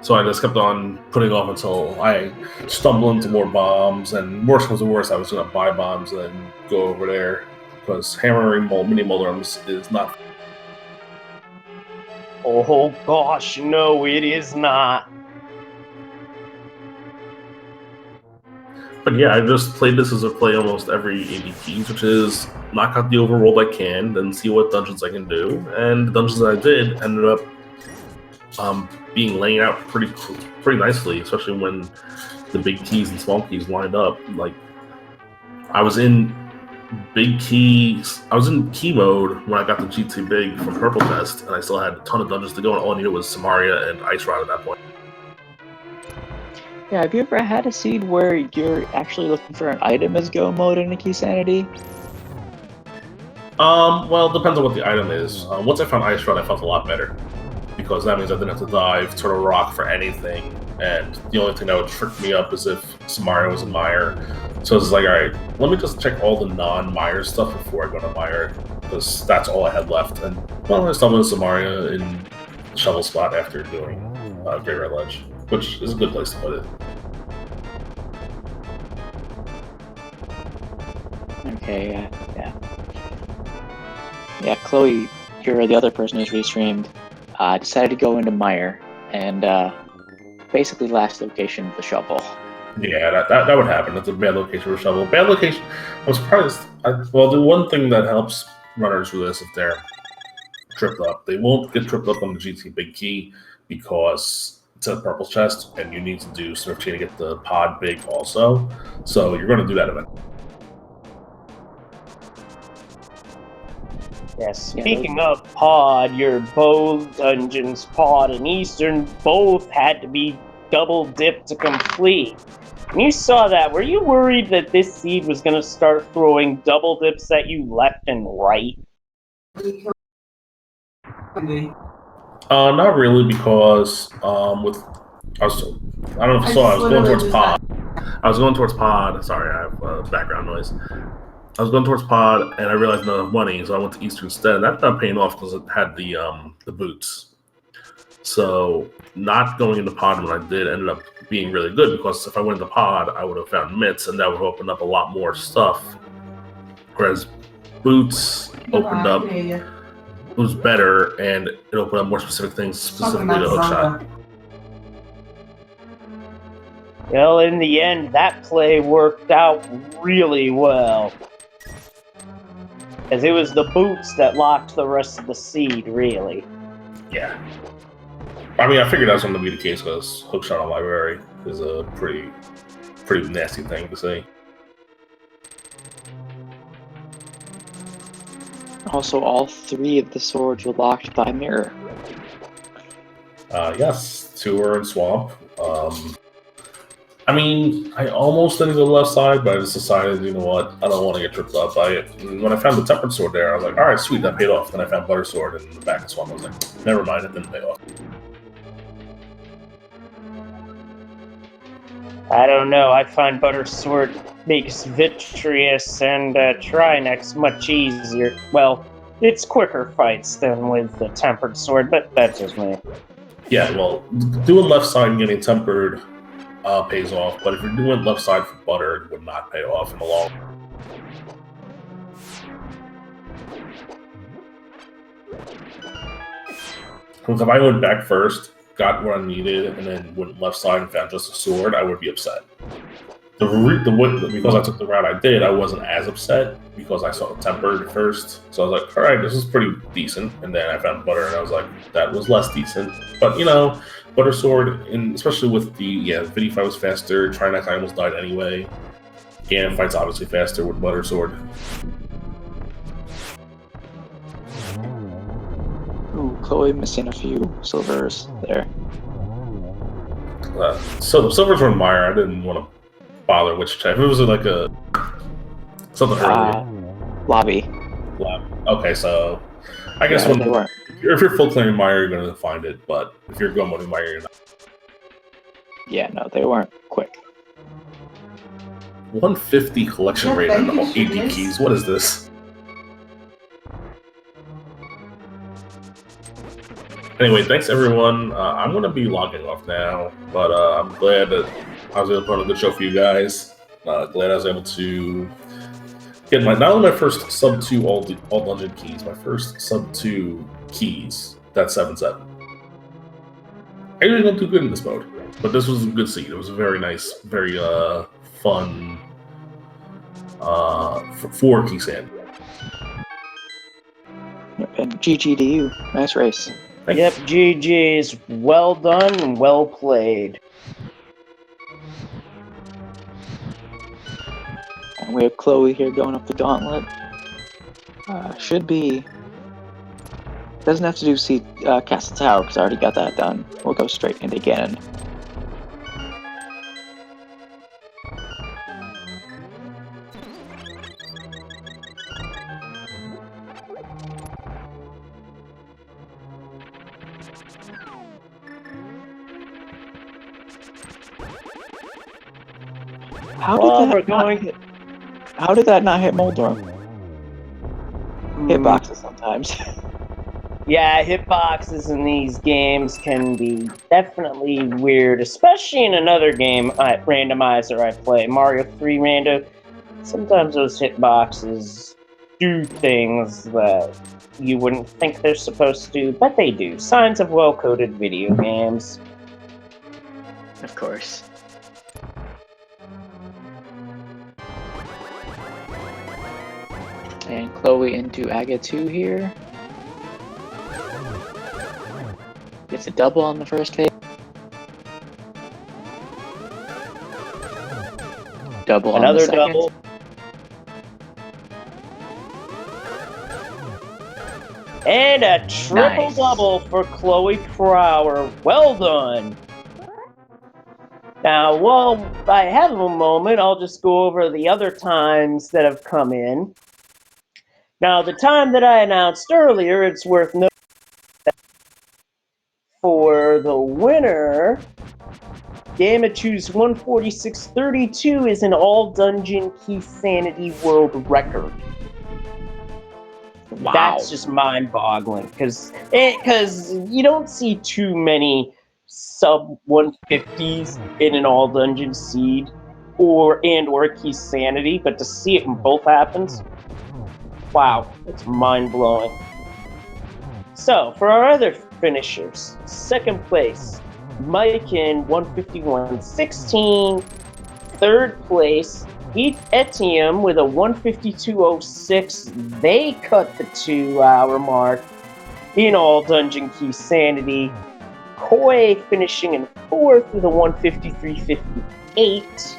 So I just kept on putting off until I stumbled into more bombs, and worse comes to worse, I was going to buy bombs and then go over there, because hammering mini Moldorms is not. Oh gosh, no, it is not. But yeah, I just played this as I play almost every ADPs, which is knock out the overworld I can, then see what dungeons I can do. And the dungeons that I did ended up being laid out pretty nicely, especially when the big keys and small keys lined up. Like, I was in big keys. I was in key mode when I got the GT Big from Purple Test, and I still had a ton of dungeons to go, and all I needed was Samaria and Ice Rod at that point. Yeah, have you ever had a seed where you're actually looking for an item as go mode in a Keysanity? Well, it depends on what the item is. Once I found Ice Rod, I felt a lot better, because that means I didn't have to dive Turtle Rock for anything, and the only thing that would trick me up is if Samaria was in Mire. So it's like, alright, let me just check all the non-Mire stuff before I go to Mire, because that's all I had left. And, well, I stumbled into Samaria in Shovel Spot after doing Great Red Ledge, which is a good place to put it. Okay, yeah. Yeah, Chloe, you're the other person who's restreamed, decided to go into Mire, and basically last location of the shovel. Yeah, that would happen. That's a bad location for a shovel. Bad location. I'm surprised. Well, the one thing that helps runners with this, if they're tripped up, they won't get tripped up on the GT Big Key because it's a purple chest, and you need to do Surf Chain to get the pod big also. So you're going to do that eventually. Yeah, speaking of pod, your both dungeons, pod and Eastern, both had to be double dipped to complete. When you saw that, were you worried that this seed was going to start throwing double dips at you left and right? Not really, because I don't know if you saw, I was going towards pod. Sorry, I have background noise. I was going towards pod, and I realized not enough money, so I went to Eastern instead. And that's not paying off because it had the boots. So not going into pod when I did ended up being really good, because if I went into pod, I would have found mitts, and that would open up a lot more stuff. Whereas boots opened up, it was better, and it opened up more specific things, specifically the hookshot. Well, in the end, that play worked out really well. As it was the boots that locked the rest of the seed, really. Yeah. I mean, I figured that was going to be the case because hookshot on library is a pretty nasty thing to say. Also, all 3 of the swords were locked by mirror. Yes, 2 were in swamp. I mean, I almost didn't go left side, but I just decided, you know what, I don't want to get tripped up by it. And when I found the tempered sword there, I was like, all right, sweet, that paid off. Then I found butter sword in the back of swamp. I was like, never mind, it didn't pay off. I don't know, I find butter sword makes Vitreous and Trinex much easier. Well, it's quicker fights than with the tempered sword, but that's just me. Yeah, well, doing left side and getting tempered pays off, but if you're doing left side for butter, it would not pay off in the long run. Because if I went back first, got what I needed, and then went left side and found just a sword, I would be upset. Because I took the route I did, I wasn't as upset because I saw tempered first. So I was like, all right, this is pretty decent. And then I found butter, and I was like, that was less decent. But, you know, butter sword, and especially with the, Vidi fight was faster. Trinex, I almost died anyway. Ganon fight's obviously faster with butter sword. Ooh, Chloe missing a few silvers there. So silvers were in Mire. I didn't want to bother which type. It was like a something early. Lobby. Okay, so I guess when if you're full clearing Mire, you're going to find it. But if you're going with Mire, you're not. Yeah, no, they weren't quick. 150 collection rate on all 80 keys. What is this? Anyway, thanks everyone. I'm going to be logging off now, but I'm glad that I was able to put on a good show for you guys. Glad I was able to get not only my first sub 2 all dungeon keys, my first sub 2 keys. That's 7/7. I usually don't do good in this mode, but this was a good seed. It was a very nice, very fun for Keysanity. Yep, and GG to you. Nice race. Yep, GG's. Well done and well played. And we have Chloe here going up the gauntlet. Should be... Doesn't have to do Castle Tower, because I already got that done. We'll go straight into Ganon. How did that not hit Moldorm? Hitboxes sometimes. Yeah, hitboxes in these games can be definitely weird, especially in another game, randomizer I play, Mario 3 Rando. Sometimes those hitboxes do things that you wouldn't think they're supposed to do, but they do. Signs of well-coded video games. Of course. And Chloe into Aga 2 here. Gets a double on the first phase. Double on the Another second. double. And a triple-double for Chloe Prower. Well done. Now, while I have a moment, I'll just go over the other times that have come in. Now, the time that I announced earlier, it's worth noting that for the winner, Gamma Choose 146.32 is an all-dungeon Keysanity world record. Wow. That's just mind-boggling, because you don't see too many sub-150s in an all-dungeon seed or Keysanity, but to see it when both happens, wow, it's mind-blowing. So, for our other finishers, second place, Mike in 151.16, third place, Etium with a 152.06. They cut the 2-hour mark in all dungeon Keysanity. Koi finishing in fourth with a 153.58.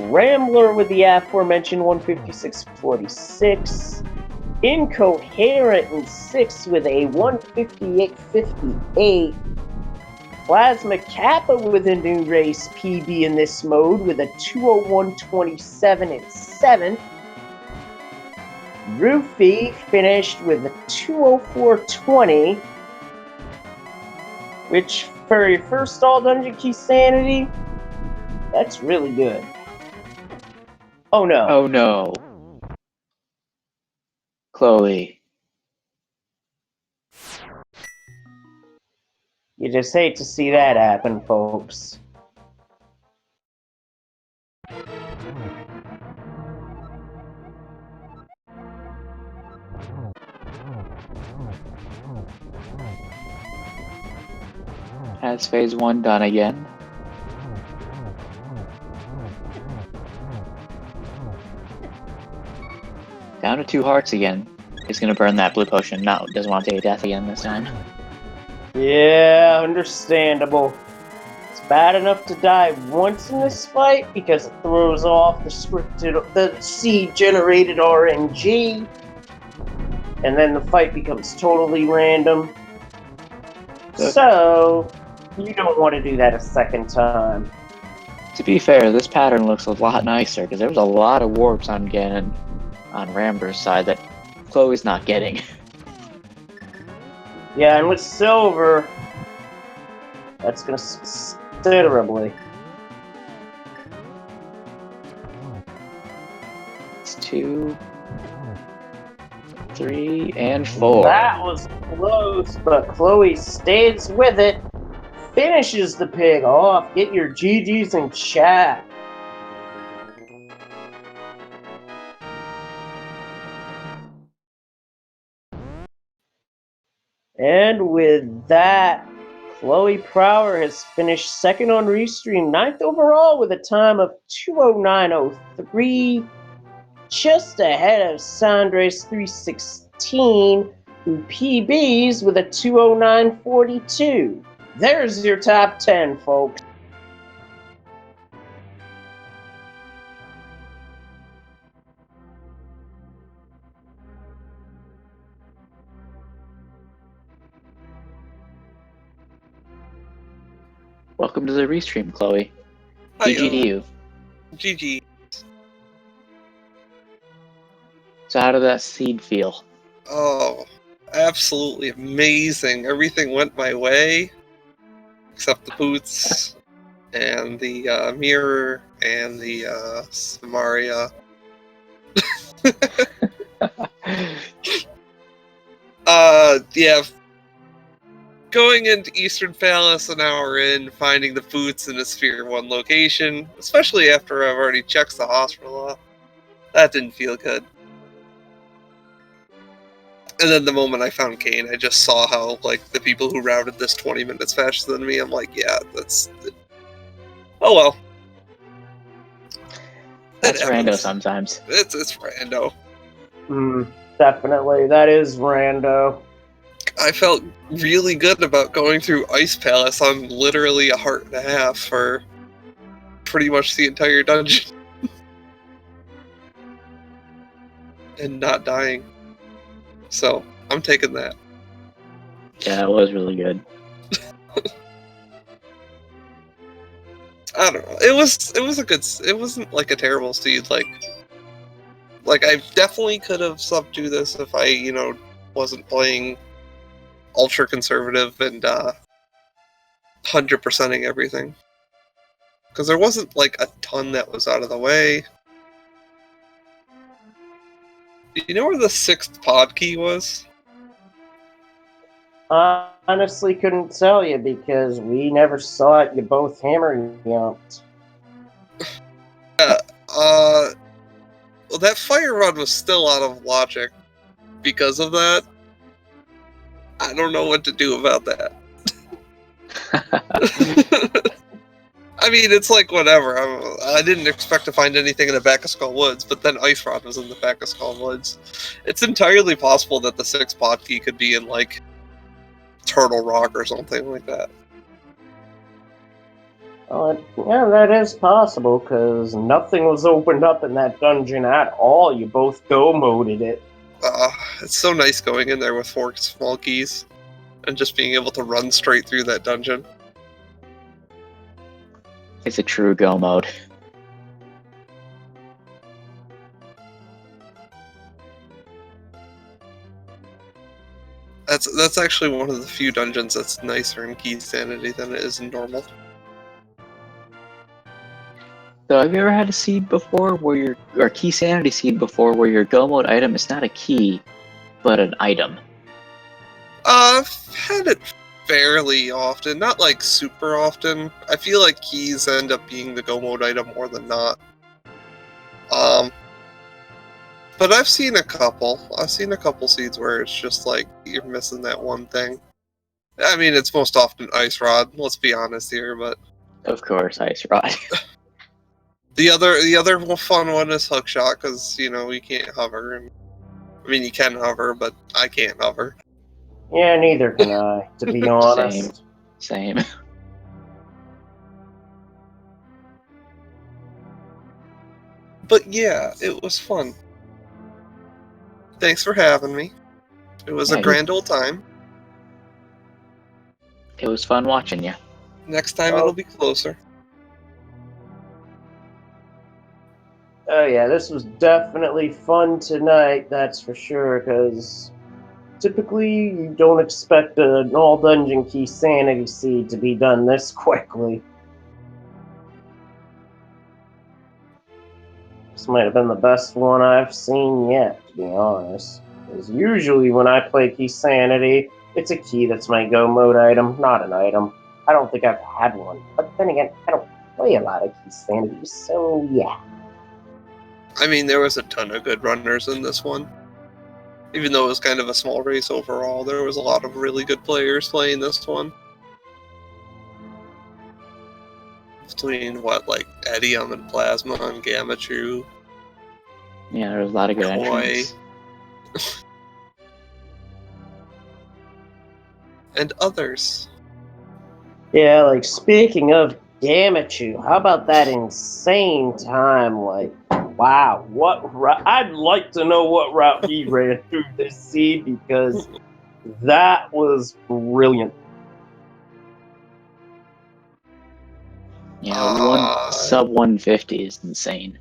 Rambler with the aforementioned 156.46. Incoherent in sixth with a 158.58. Plasma Kappa with a new race PB in this mode with a 201.27 in seventh. Roofy finished with a 204.20, which for your first all dungeon Keysanity, that's really good. Oh no. Oh no. Chloe. You just hate to see that happen, folks. Has phase 1 done again. Down to 2 hearts again. He's gonna burn that blue potion. No, doesn't want to take a death again this time. Yeah, understandable. It's bad enough to die once in this fight because it throws off the seed-generated RNG, and then the fight becomes totally random. So, you don't want to do that a second time. To be fair, this pattern looks a lot nicer because there was a lot of warps on Ganon on Ramber's side that Chloe's not getting. Yeah, and with silver, that's going to considerably. It's 2, 3, and 4. That was close, but Chloe stays with it, finishes the pig off. Get your GGs in chat. And with that, Chloe Prower has finished second on Restream, 9th overall with a time of 209.03, just ahead of Sandra's 316, who PBs with a 209.42. There's your top 10, folks. Welcome to the restream, Chloe. Hi, GG to you. GG. So how did that seed feel? Oh, absolutely amazing. Everything went my way, except the boots, and the mirror, and the Samaria. Yeah. Going into Eastern Palace an hour in, finding the boots in a Sphere 1 location, especially after I've already checked the hospital off, that didn't feel good. And then the moment I found Kane, I just saw how, like, the people who routed this 20 minutes faster than me, I'm like, yeah, that's... Oh well. That's rando happens. sometimes. It's rando. Definitely, that is rando. I felt really good about going through Ice Palace on literally a heart and a half for pretty much the entire dungeon. And not dying. So, I'm taking that. Yeah, it was really good. I don't know. It was a good. It wasn't like a terrible seed. Like I definitely could have subbed to this if I wasn't playing ultra conservative and 100%ing everything. Because there wasn't like a ton that was out of the way. Do you know where the 6th pod key was? I honestly couldn't tell you because we never saw it. You both hammer jumped. Well, that fire rod was still out of logic because of that. I don't know what to do about that. I mean, it's like whatever. I didn't expect to find anything in the back of Skull Woods, but then Ice Rod was in the back of Skull Woods. It's entirely possible that the 6th pod key could be in like Turtle Rock or something like that. Well, yeah, that is possible because nothing was opened up in that dungeon at all. You both go-moded it. It's so nice going in there with 4 small keys and just being able to run straight through that dungeon. It's a true go mode. That's actually one of the few dungeons that's nicer in Keysanity than it is in normal. So have you ever had a seed before where or Keysanity seed before where your go mode item is not a key, but an item? I've had it fairly often, not like super often. I feel like keys end up being the go mode item more than not. But I've seen a couple. I've seen a couple seeds where it's just like you're missing that one thing. I mean, it's most often Ice Rod. Let's be honest here, but Of course, Ice Rod. the other fun one is Hookshot because we can't hover. I mean, you can hover, but I can't hover. Yeah, neither can I, to be honest. Same. But yeah, it was fun. Thanks for having me. It was a Yeah, grand old time. It was fun watching you. Next time it'll be closer. Oh yeah, this was definitely fun tonight, that's for sure, because typically you don't expect an all-dungeon Keysanity seed to be done this quickly. This might have been the best one I've seen yet, to be honest. Because usually when I play Keysanity, it's a key that's my go mode item, not an item. I don't think I've had one, but then again, I don't play a lot of Keysanity, so yeah. I mean, there was a ton of good runners in this one. Even though it was kind of a small race overall, there was a lot of really good players playing this one. Between like Edium and Plasma and Gamachu. Yeah, there was a lot of good Koi. entrants. And others. Yeah, like speaking of Gamachu, how about that insane time? Like, wow, I'd like to know what route he ran through this seed because that was brilliant. Yeah, sub 150 is insane.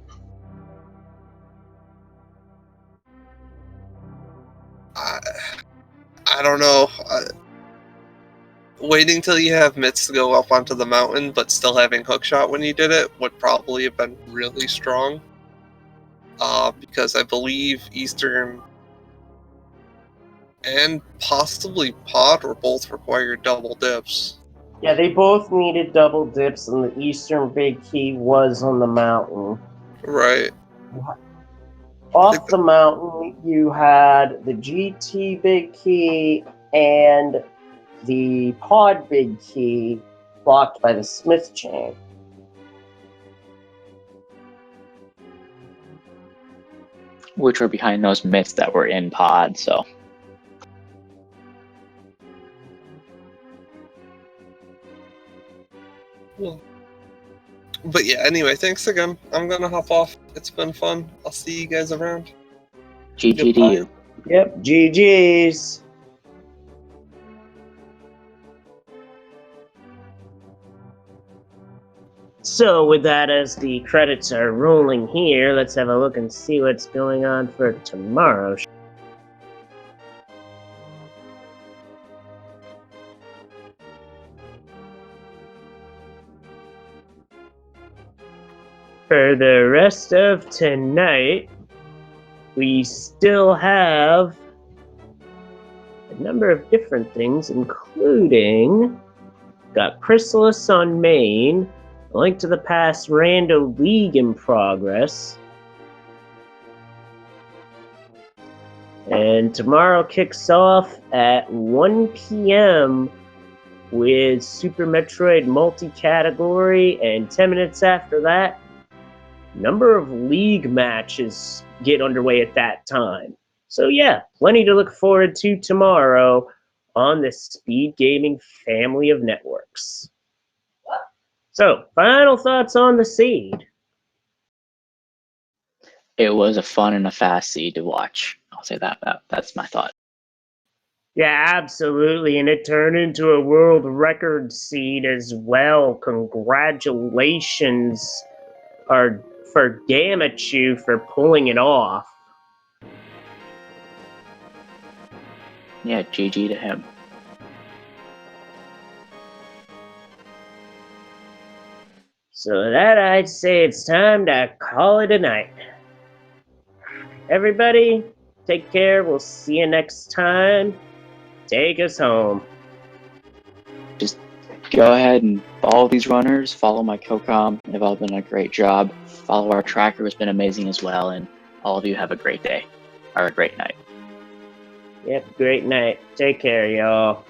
I don't know. Waiting till you have mitts to go up onto the mountain, but still having hookshot when you did it would probably have been really strong. Because I believe Eastern and possibly Pod were both required double dips. Yeah, they both needed double dips, and the Eastern Big Key was on the mountain. Right. Off the mountain, you had the GT Big Key and the Pod Big Key blocked by the Smith chain. which were behind those myths that were in pod. So But yeah, anyway, thanks again. I'm gonna hop off. It's been fun. I'll see you guys around. GG to Goodbye. you. Yep, GG's. So with that, as the credits are rolling here, let's have a look and see what's going on for tomorrow. For the rest of tonight, we still have a number of different things, including got Chrysalis on main, a Link to the Past Rando League in progress, and tomorrow kicks off at 1 p.m. with Super Metroid multi-category, and 10 minutes after that, number of league matches get underway at that time. So yeah, plenty to look forward to tomorrow on the Speed Gaming family of networks. So, final thoughts on the seed. It was a fun and a fast seed to watch. I'll say that's my thought. Yeah, absolutely, and it turned into a world record seed as well. Congratulations are for Gamachu for pulling it off. Yeah, GG to him. So that I'd say it's time to call it a night. Everybody, take care. We'll see you next time. Take us home. Just go ahead and follow these runners. Follow my co-com. They've all done a great job. Follow our tracker. It's been amazing as well. And all of you have a great day or a great night. Yep, great night. Take care, y'all.